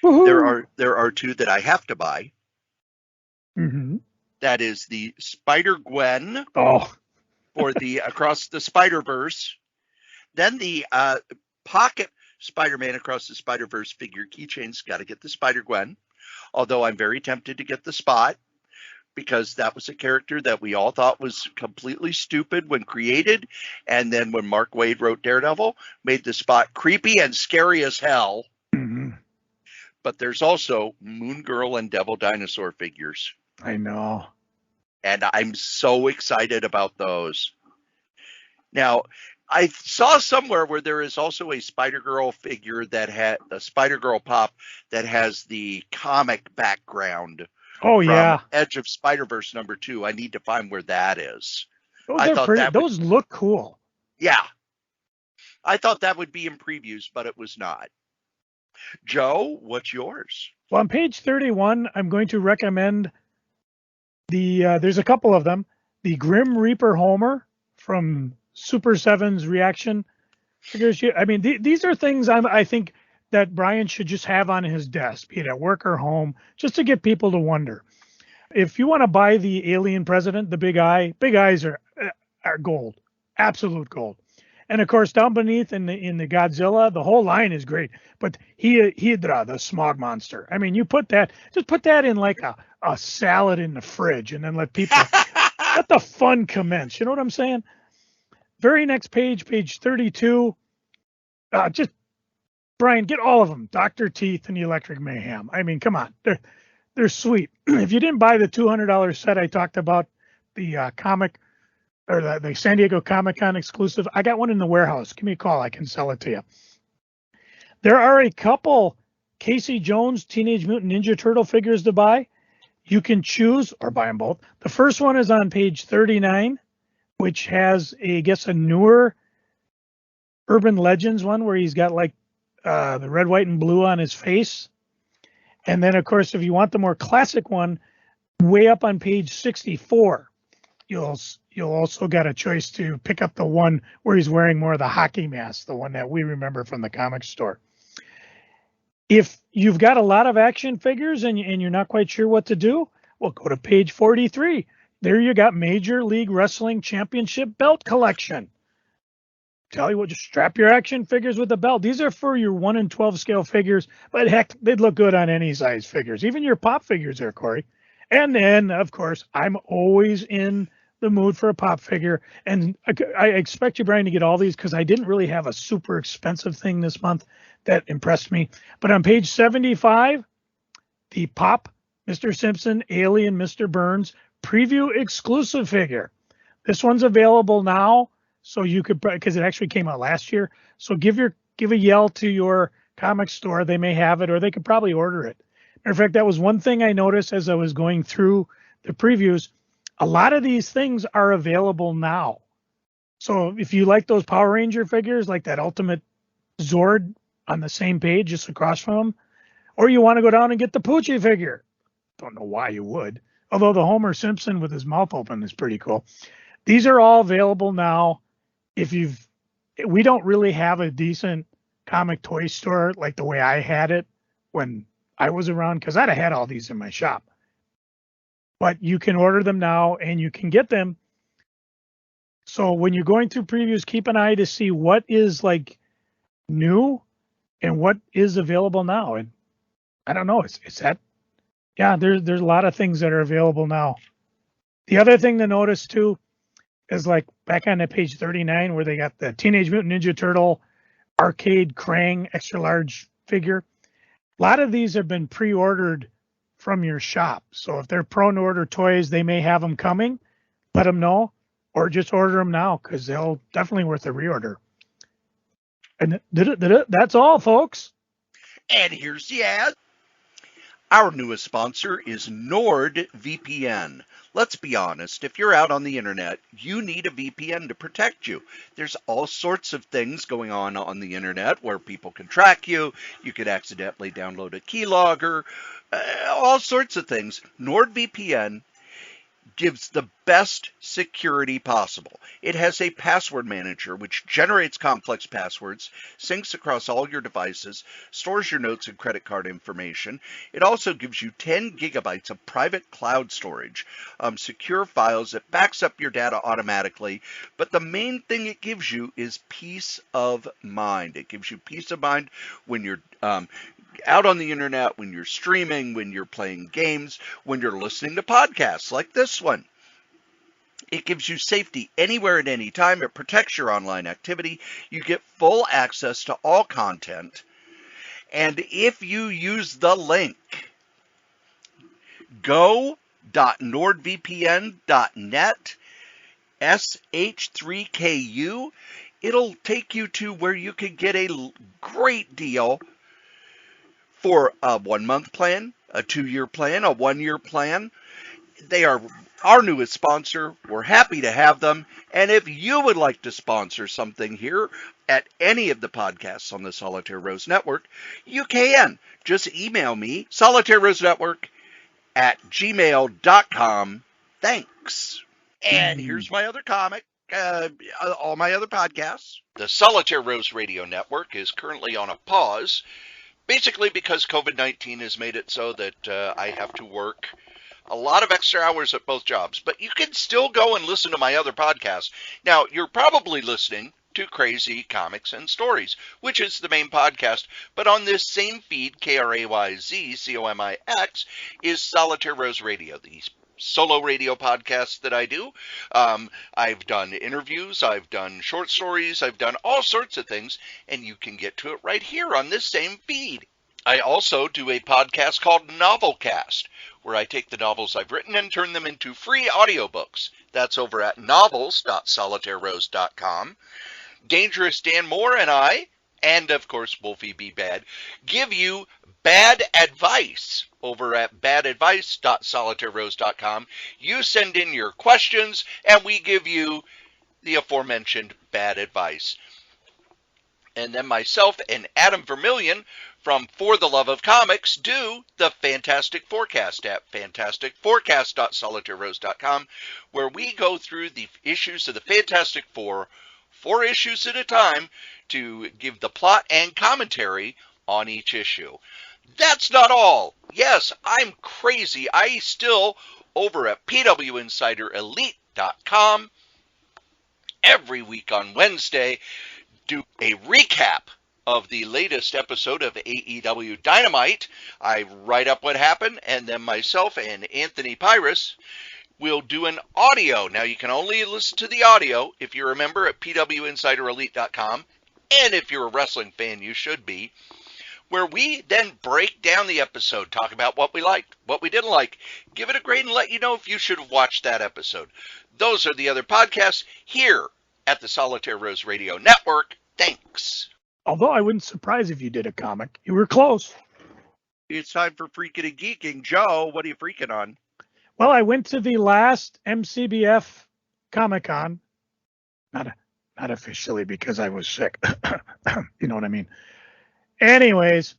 there are two that I have to buy. Mm-hmm. That is the Spider-Gwen for the Across the Spider-Verse. Then the Pocket Spider-Man Across the Spider-Verse figure keychains. Got to get the Spider-Gwen. Although I'm very tempted to get the Spot, because that was a character that we all thought was completely stupid when created. And then when Mark Waid wrote Daredevil, made the Spot creepy and scary as hell. Mm-hmm. But there's also Moon Girl and Devil Dinosaur figures. I know. And I'm so excited about those. Now, I saw somewhere where there is also a Spider-Girl figure that had a Spider-Girl pop that has the comic background. Oh, yeah. Edge of Spider-Verse #2. I need to find where that is. Those look cool. Yeah. I thought that would be in previews, but it was not. Joe, what's yours? Well, on page 31, I'm going to recommend there's a couple of them. The Grim Reaper Homer from Super 7's Reaction figures. I mean, these are things I think that Brian should just have on his desk, be it at work or home, just to get people to wonder. If you want to buy the alien president, the big eyes are gold, absolute gold. And of course, down beneath in the Godzilla, the whole line is great. But Hydra, the smog monster. I mean, put that in like a salad in the fridge, and then let the fun commence. You know what I'm saying? Very next page 32. Just Brian, get all of them. Dr. Teeth and the Electric Mayhem. I mean, come on, they're sweet. If you didn't buy the $200 set I talked about, the comic or the San Diego Comic-Con exclusive, I got one in the warehouse. Give me a call. I can sell it to you. There are a couple Casey Jones Teenage Mutant Ninja Turtle figures to buy. You can choose or buy them both. The first one is on page 39, which has a newer Urban Legends one where he's got like the red, white, and blue on his face. And then, of course, if you want the more classic one, way up on page 64, you'll also got a choice to pick up the one where he's wearing more of the hockey mask, the one that we remember from the comic store. If you've got a lot of action figures and you're not quite sure what to do, well, go to page 43. There you got Major League Wrestling Championship belt collection. Tell you what, just strap your action figures with the belt. These are for your 1 in 12 scale figures, but heck, they'd look good on any size figures, even your pop figures there, Cory. And then, of course, I'm always in the mood for a pop figure. And I expect you, Brian, to get all these because I didn't really have a super expensive thing this month that impressed me. But on page 75, the Pop Mr. Simpson Alien Mr. Burns preview exclusive figure. This one's available now, so you could, because it actually came out last year. So give a yell to your comic store. They may have it, or they could probably order it. Matter of fact, that was one thing I noticed as I was going through the previews. A lot of these things are available now. So if you like those Power Ranger figures, like that Ultimate Zord on the same page, just across from them, or you want to go down and get the Poochie figure. Don't know why you would. Although the Homer Simpson with his mouth open is pretty cool. These are all available now. We don't really have a decent comic toy store like the way I had it when I was around, because I'd have had all these in my shop. But you can order them now and you can get them. So when you're going through previews, keep an eye to see what is like new and what is available now. And I don't know, is that? Yeah, there's a lot of things that are available now. The other thing to notice too is like back on that page 39 where they got the Teenage Mutant Ninja Turtle arcade Krang extra large figure. A lot of these have been pre-ordered from your shop. So if they're prone to order toys, they may have them coming. Let them know, or just order them now because they'll definitely worth a reorder. And that's all, folks. And here's the ad. Our newest sponsor is NordVPN. Let's be honest, if you're out on the internet, you need a VPN to protect you. There's all sorts of things going on the internet where people can track you. You could accidentally download a keylogger, all sorts of things. NordVPN gives the best security possible. It has a password manager which generates complex passwords, syncs across all your devices, stores your notes and credit card information. It also gives you 10 gigabytes of private cloud storage, secure files that backs up your data automatically. But the main thing it gives you is peace of mind. It gives you peace of mind when you're out on the internet, when you're streaming, when you're playing games, when you're listening to podcasts like this one. It gives you safety anywhere at any time. It protects your online activity. You get full access to all content. And if you use the link go.nordvpn.net sh3ku, it'll take you to where you can get a great deal for a 1-month plan, a 2-year plan, a 1-year plan. They are our newest sponsor. We're happy to have them. And if you would like to sponsor something here at any of the podcasts on the Solitaire Rose Network, you can. Just email me, solitairerosenetwork@gmail.com. Thanks. And here's my other comic. All my other podcasts. The Solitaire Rose Radio Network is currently on a pause. Basically because COVID-19 has made it so that I have to work a lot of extra hours at both jobs. But you can still go and listen to my other podcasts. Now, you're probably listening to Crazy Comics and Stories, which is the main podcast. But on this same feed, KRAYZCOMIX, is Solitaire Rose Radio, the solo radio podcast that I do. I've done interviews, I've done short stories, I've done all sorts of things, and you can get to it right here on this same feed. I also do a podcast called Novelcast, where I take the novels I've written and turn them into free audiobooks. That's over at novels.solitairerose.com. Dangerous Dan Moore and I, and of course Wolfie B. Bad, give you bad advice over at badadvice.solitairerose.com. You send in your questions and we give you the aforementioned bad advice. And then myself and Adam Vermillion from For the Love of Comics do the Fantastic Forecast at fantasticforecast.solitairerose.com, where we go through the issues of the Fantastic Four, 4 issues at a time, to give the plot and commentary on each issue. That's not all. Yes, I'm crazy. I still, over at pwinsiderelite.com, every week on Wednesday, do a recap of the latest episode of AEW Dynamite. I write up what happened, and then myself and Anthony Pyrus we'll do an audio. Now, you can only listen to the audio if you're a member at pwinsiderelite.com. And if you're a wrestling fan, you should be, where we then break down the episode, talk about what we liked, what we didn't like, give it a grade, and let you know if you should have watched that episode. Those are the other podcasts here at the Solitaire Rose Radio Network. Thanks. Although I wouldn't surprise if you did a comic. You were close. It's time for Freaking and Geeking. Joe, what are you freaking on? Well, I went to the last MCBF Comic-Con. Not officially because I was sick. You know what I mean? Anyways,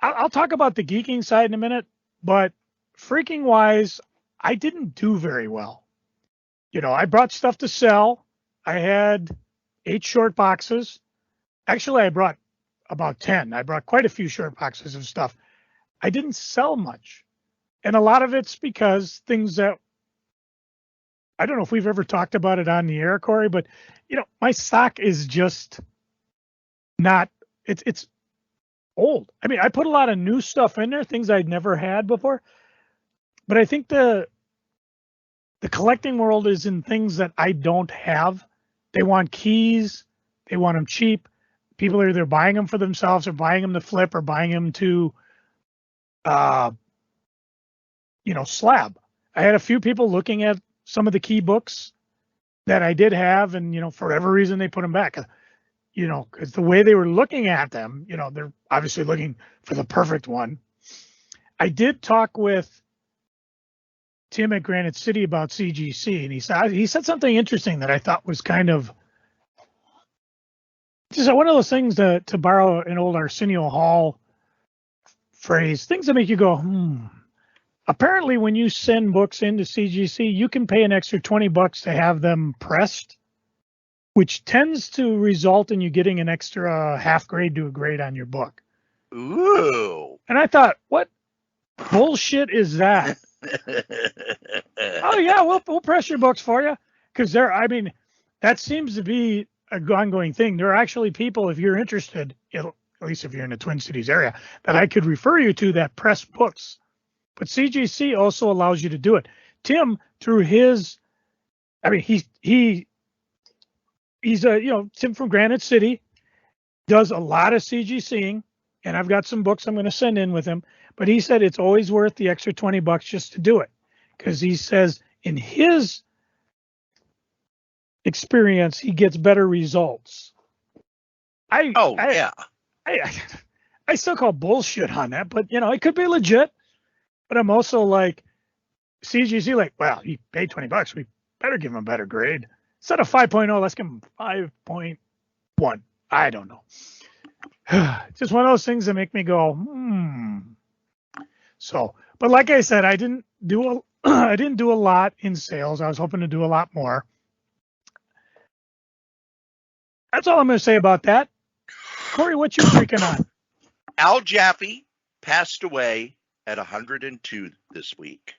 I'll talk about the geeking side in a minute, but freaking wise, I didn't do very well. You know, I brought stuff to sell. I had 8 short boxes. Actually, I brought about 10. I brought quite a few short boxes of stuff. I didn't sell much. And a lot of it's because things that, I don't know if we've ever talked about it on the air, Cory, but, you know, my stock is just not, it's old. I mean, I put a lot of new stuff in there, things I'd never had before. But I think the collecting world is in things that I don't have. They want keys. They want them cheap. People are either buying them for themselves or buying them to flip or buying them to, slab. I had a few people looking at some of the key books that I did have, and, you know, for whatever reason, they put them back. You know, because the way they were looking at them, you know, they're obviously looking for the perfect one. I did talk with Tim at Granite City about CGC, and he said something interesting that I thought was kind of just one of those things to borrow an old Arsenio Hall phrase, things that make you go, Apparently, when you send books into CGC, you can pay an extra $20 to have them pressed, which tends to result in you getting an extra half grade to a grade on your book. Ooh. And I thought, what bullshit is that? Oh, yeah, we'll press your books for you. Because that seems to be an ongoing thing. There are actually people, if you're interested, at least if you're in the Twin Cities area, that I could refer you to that press books. But CGC also allows you to do it. Tim, through his, he's Tim from Granite City, does a lot of CGCing, and I've got some books I'm going to send in with him. But he said it's always worth the extra $20 just to do it, because he says in his experience he gets better results. I still call bullshit on that, but you know it could be legit. But I'm also like CGC, like, well, he paid $20, we better give him a better grade. Instead of 5.0, let's give him 5.1. I don't know. Just one of those things that make me go, So, but like I said, I didn't do a lot in sales. I was hoping to do a lot more. That's all I'm going to say about that. Cory, what you freaking on? Al Jaffe passed away at 102 this week.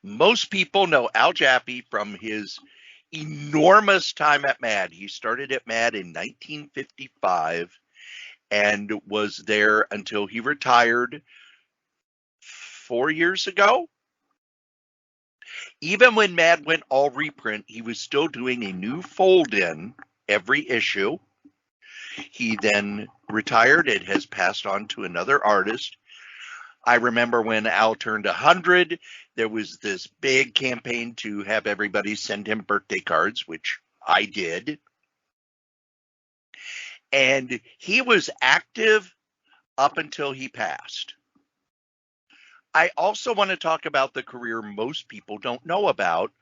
Most people know Al Jaffe from his enormous time at MAD. He started at MAD in 1955 and was there until he retired 4 years ago. Even when MAD went all reprint, he was still doing a new fold-in every issue. He then retired. It has passed on to another artist. I remember when Al turned 100, there was this big campaign to have everybody send him birthday cards, which I did. And he was active up until he passed. I also want to talk about the career most people don't know about,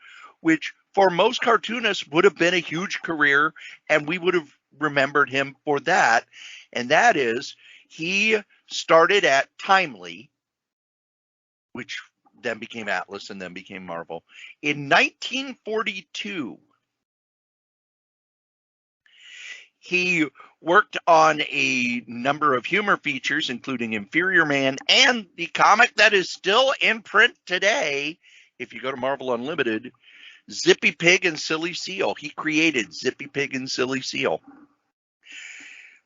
which for most cartoonists would have been a huge career, and we would have remembered him for that. And that is, he started at Timely, which then became Atlas and then became Marvel, in 1942. He worked on a number of humor features, including Inferior Man and the comic that is still in print today, if you go to Marvel Unlimited, Zippy Pig and Silly Seal. He created Zippy Pig and Silly Seal.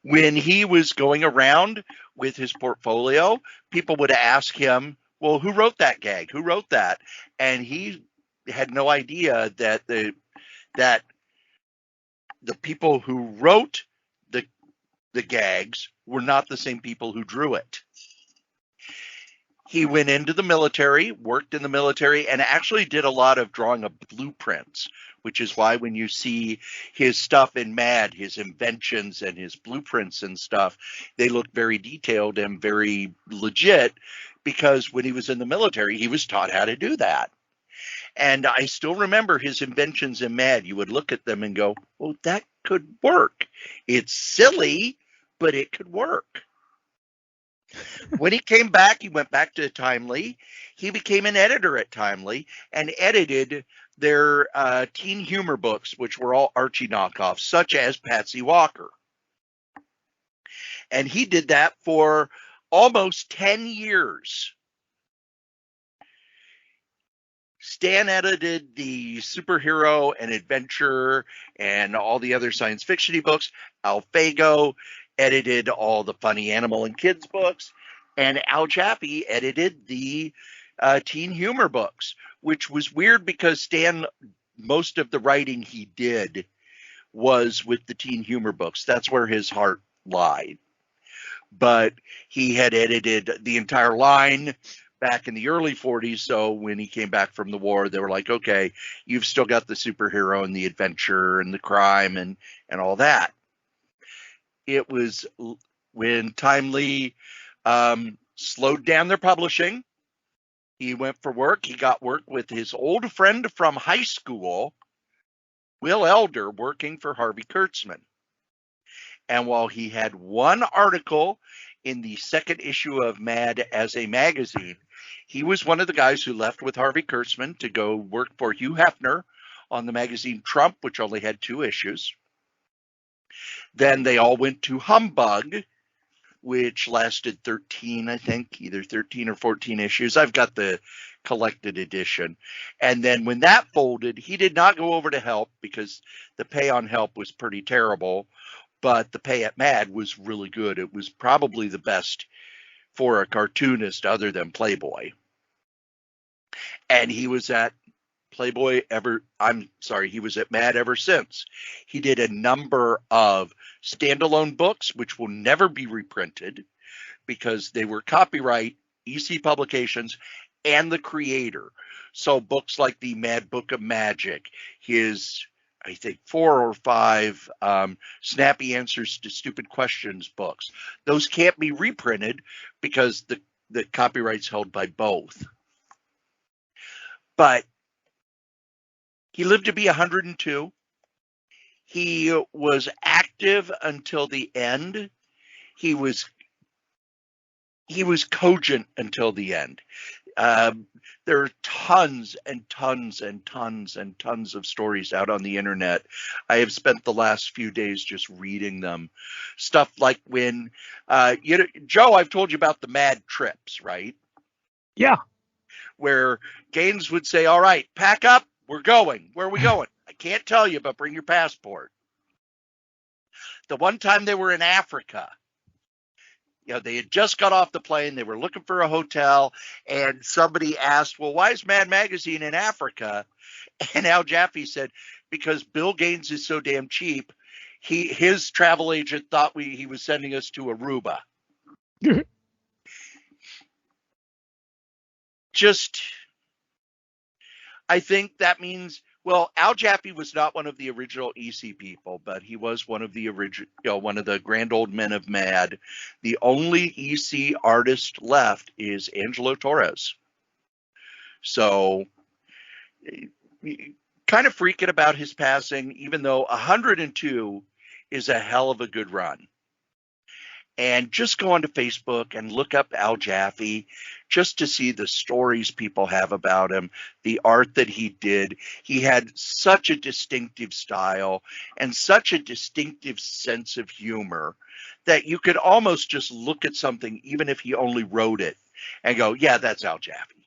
When he was going around with his portfolio, people would ask him, well, who wrote that gag? Who wrote that? And he had no idea that the people who wrote the gags were not the same people who drew it. He went into the military, worked in the military, and actually did a lot of drawing of blueprints, which is why when you see his stuff in Mad, his inventions and his blueprints and stuff, they look very detailed and very legit, because when he was in the military, he was taught how to do that. And I still remember his inventions in Mad. You would look at them and go, oh, that could work. It's silly, but it could work. When he came back, he went back to Timely. He became an editor at Timely and edited their teen humor books, which were all Archie knockoffs, such as Patsy Walker. And he did that for almost 10 years. Stan edited the superhero and adventure and all the other science fiction books. Al Fago edited all the funny animal and kids books, and Al Jaffe edited the teen humor books, which was weird because Stan, most of the writing he did was with the teen humor books. That's where his heart lied. But he had edited the entire line back in the early 40s, so when he came back from the war, they were like, okay, you've still got the superhero and the adventure and the crime and all that. It was when Timely slowed down their publishing. He went for work. He got work with his old friend from high school, Will Elder, working for Harvey Kurtzman. And while he had one article in the second issue of Mad as a magazine, he was one of the guys who left with Harvey Kurtzman to go work for Hugh Hefner on the magazine Trump, which only had 2 issues. Then they all went to Humbug, which lasted 13, I think, either 13 or 14 issues. I've got the collected edition. And then when that folded, he did not go over to Help because the pay on Help was pretty terrible, but the pay at Mad was really good. It was probably the best for a cartoonist other than Playboy. And he was at he was at Mad ever since. He did a number of standalone books, which will never be reprinted because they were copyright EC Publications and the creator. So books like the Mad Book of Magic, his, I think, 4 or 5 Snappy Answers to Stupid Questions books, those can't be reprinted because the copyright's held by both. But he lived to be 102. He was active until the end. He was cogent until the end. There are tons and tons and tons and tons of stories out on the internet. I have spent the last few days just reading them. Stuff like when, Joe, I've told you about the Mad trips, right? Yeah. Where Gaines would say, all right, pack up, we're going. Where are we going? I can't tell you, but bring your passport. The one time they were in Africa, they had just got off the plane. They were looking for a hotel, and somebody asked, well, why is Mad Magazine in Africa? And Al Jaffe said, because Bill Gaines is so damn cheap, his travel agent thought he was sending us to Aruba. I think that means, well, Al Jaffe was not one of the original EC people, but he was one of the one of the grand old men of Mad. The only EC artist left is Angelo Torres. So, kind of freaking about his passing, even though 102 is a hell of a good run. And just go onto Facebook and look up Al Jaffe just to see the stories people have about him, the art that he did. He had such a distinctive style and such a distinctive sense of humor that you could almost just look at something, even if he only wrote it, and go, yeah, that's Al Jaffe.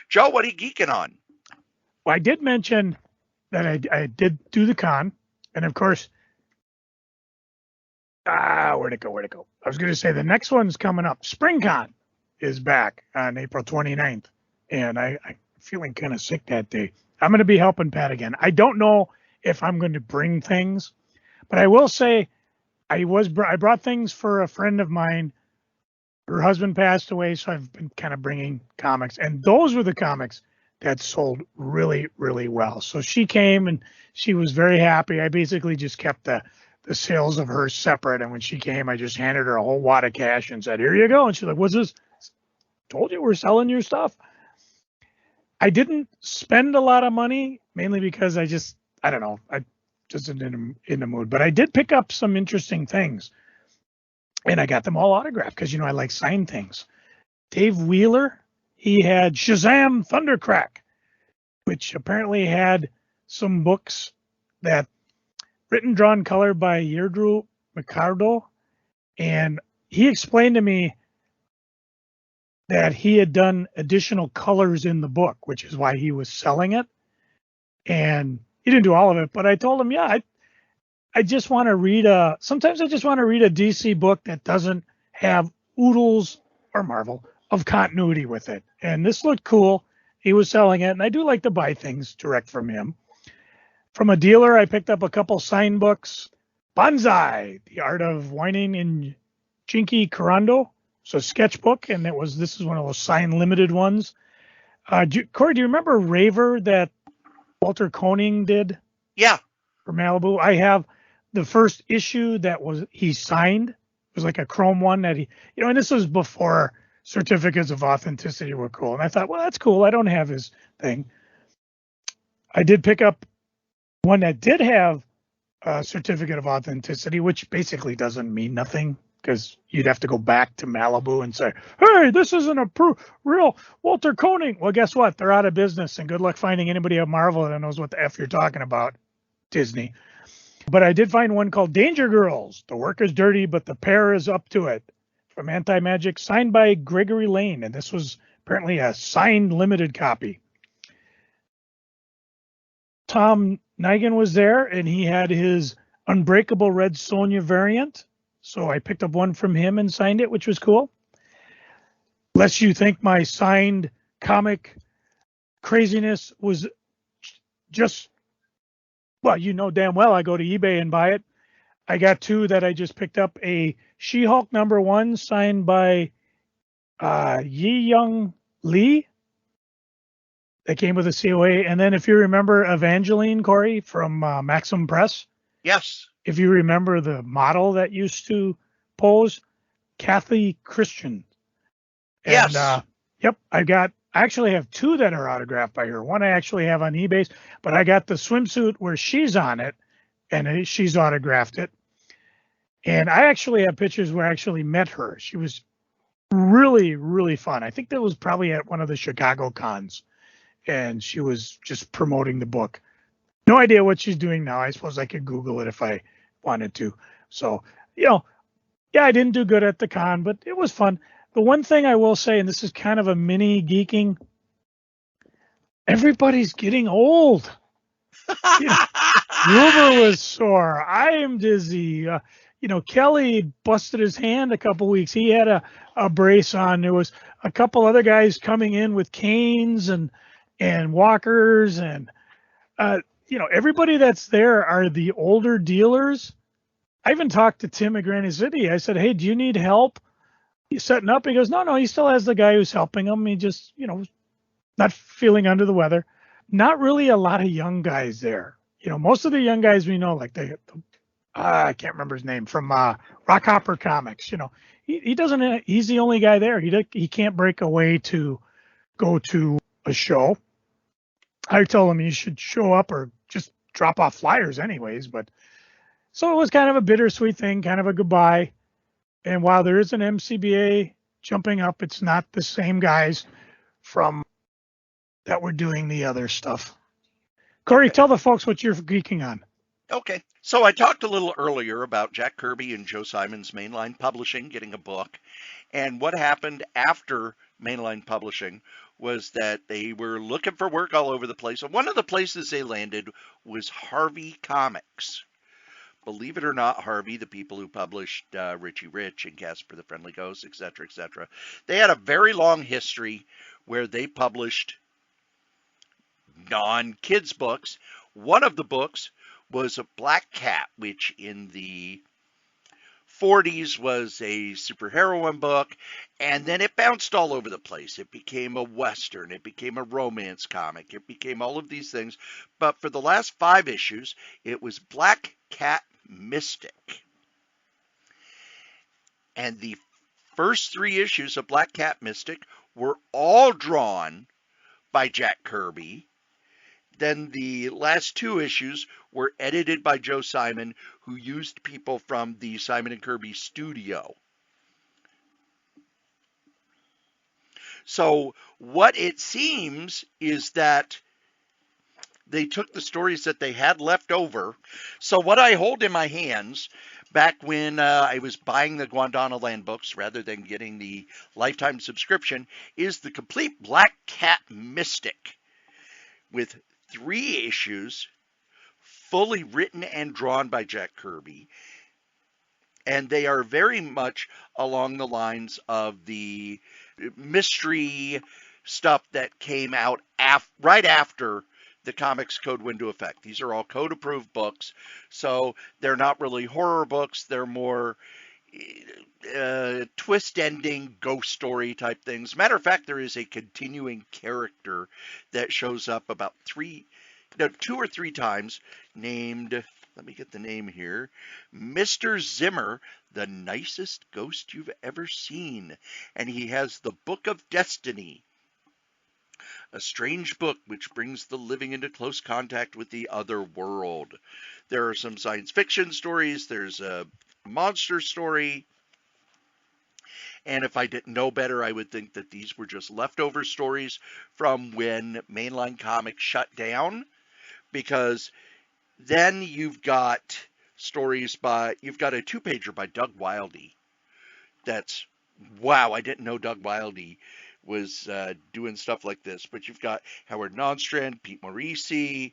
Joe, what are you geeking on? Well, I did mention that I did do the con, and of course, where'd it go? I was going to say the next one's coming up, SpringCon is back on April 29th, and I'm feeling kind of sick that day. I'm going to be helping Pat again. I don't know if I'm going to bring things, but I will say I brought things for a friend of mine. Her husband passed away, so I've been kind of bringing comics, and those were the comics that sold really, really well. So she came and she was very happy. I basically just kept the sales of hers separate, and when she came, I just handed her a whole wad of cash and said, "Here you go." And she's like, "What's this?" Told you we're selling your stuff. I didn't spend a lot of money, mainly because I don't know, I just in the mood. But I did pick up some interesting things, and I got them all autographed because, I like signed things. Dave Wheeler, he had Shazam Thundercrack, which apparently had some books that written, drawn, colored by Yerdru Micardo. And he explained to me that he had done additional colors in the book, which is why he was selling it. And he didn't do all of it, but I told him, yeah, I just want to read sometimes I just want to read a DC book that doesn't have oodles or Marvel of continuity with it. And this looked cool. He was selling it, and I do like to buy things direct from him. From a dealer, I picked up a couple signed books. Bonsai, The Art of Whining in Jinky Karando. So sketchbook, and this is one of those signed limited ones. Cory, do you remember Raver that Walter Koenig did? Yeah. For Malibu? I have the first issue that he signed. It was like a chrome one that and this was before certificates of authenticity were cool. And I thought, well, that's cool. I don't have his thing. I did pick up one that did have a certificate of authenticity, which basically doesn't mean nothing, because you'd have to go back to Malibu and say, hey, this isn't a real Walter Koenig. Well, guess what? They're out of business, and good luck finding anybody at Marvel that knows what the F you're talking about, Disney. But I did find one called Danger Girls. The work is dirty, but the pair is up to it. From Anti-Magic, signed by Gregory Lane. And this was apparently a signed limited copy. Tom Nigan was there, and he had his Unbreakable Red Sonja variant. So I picked up one from him and signed it, which was cool. Lest you think my signed comic craziness was just, well, damn well I go to eBay and buy it. I got two that I just picked up. A She-Hulk #1 signed by Yi Young Lee. That came with a COA. And then if you remember Evangeline, Cory, from Maxim Press. Yes. If you remember the model that used to pose, Kathy Christian. And, yes. Yep, I actually have two that are autographed by her. One I actually have on eBay, but I got the swimsuit where she's on it, and she's autographed it. And I actually have pictures where I actually met her. She was really, really fun. I think that was probably at one of the Chicago cons, and she was just promoting the book. No idea what she's doing now. I suppose I could Google it if I wanted to. So, yeah, I didn't do good at the con, but it was fun. The one thing I will say, and this is kind of a mini geeking, everybody's getting old. Ruber was sore. I am dizzy. Kelly busted his hand a couple weeks. He had a brace on. There was a couple other guys coming in with canes and walkers, and everybody that's there are the older dealers. I even talked to Tim at Granite City. I said, hey, do you need help setting up? He goes, no, he still has the guy who's helping him. He just, not feeling under the weather. Not really a lot of young guys there. Most of the young guys we know, like I can't remember his name, from Rockhopper Comics. He doesn't. He's the only guy there. He can't break away to go to a show. I told him you should show up or just drop off flyers anyways. But so it was kind of a bittersweet thing, kind of a goodbye. And while there is an MCBA jumping up, it's not the same guys from that were doing the other stuff. Cory, tell the folks what you're geeking on. Okay. So I talked a little earlier about Jack Kirby and Joe Simon's Mainline Publishing getting a book. And what happened after Mainline Publishing was that they were looking for work all over the place. And one of the places they landed was Harvey Comics. believe it or not, Harvey, the people who published Richie Rich and Casper the Friendly Ghost, etc., they had a very long history where they published non-kids books. One of the books was a Black Cat, which in the 40s was a superheroine book, and then it bounced all over the place. It became a Western, it became a romance comic, it became all of these things. But for the last 5 issues, it was Black Cat Mystic. And the first 3 issues of Black Cat Mystic were all drawn by Jack Kirby. Then the last 2 issues were edited by Joe Simon, who used people from the Simon and Kirby studio. So what it seems is that they took the stories that they had left over. So what I hold in my hands back when I was buying the Gondwanaland books rather than getting the lifetime subscription is the complete Black Cat Mystic with 3 issues, fully written and drawn by Jack Kirby. And they are very much along the lines of the mystery stuff that came out right after the Comics Code went into effect. These are all code-approved books, so they're not really horror books. They're more twist-ending, ghost story type things. Matter of fact, there is a continuing character that shows up about 2 or 3 times named, let me get the name here, Mr. Zimmer, the nicest ghost you've ever seen. And he has the Book of Destiny, a strange book which brings the living into close contact with the other world. There are some science fiction stories. There's a monster story. And if I didn't know better, I would think that these were just leftover stories from when mainline comics shut down, because then you've got stories you've got a 2-pager by Doug Wildey. That's, wow, I didn't know Doug Wildey was doing stuff like this. But you've got Howard Nonstrand, Pete Morisi,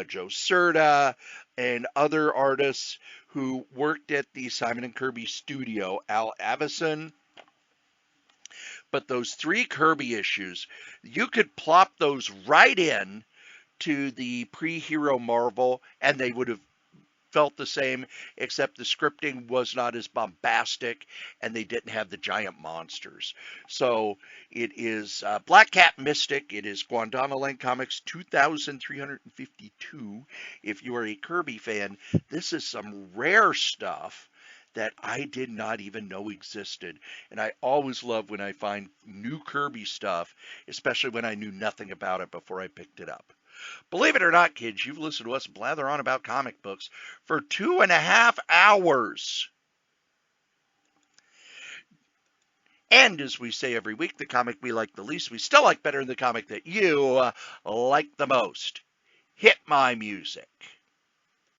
Joe Certa, and other artists who worked at the Simon and Kirby studio, Al Avison. But those 3 Kirby issues, you could plop those right in to the pre-Hero Marvel, and they would have felt the same, except the scripting was not as bombastic, and they didn't have the giant monsters. So it is Black Cat Mystic. It is Gondwanaland Comics 2352. If you are a Kirby fan, this is some rare stuff that I did not even know existed. And I always love when I find new Kirby stuff, especially when I knew nothing about it before I picked it up. Believe it or not, kids, you've listened to us blather on about comic books for 2.5 hours. And as we say every week, the comic we like the least, we still like better than the comic that you like the most. Hit my music.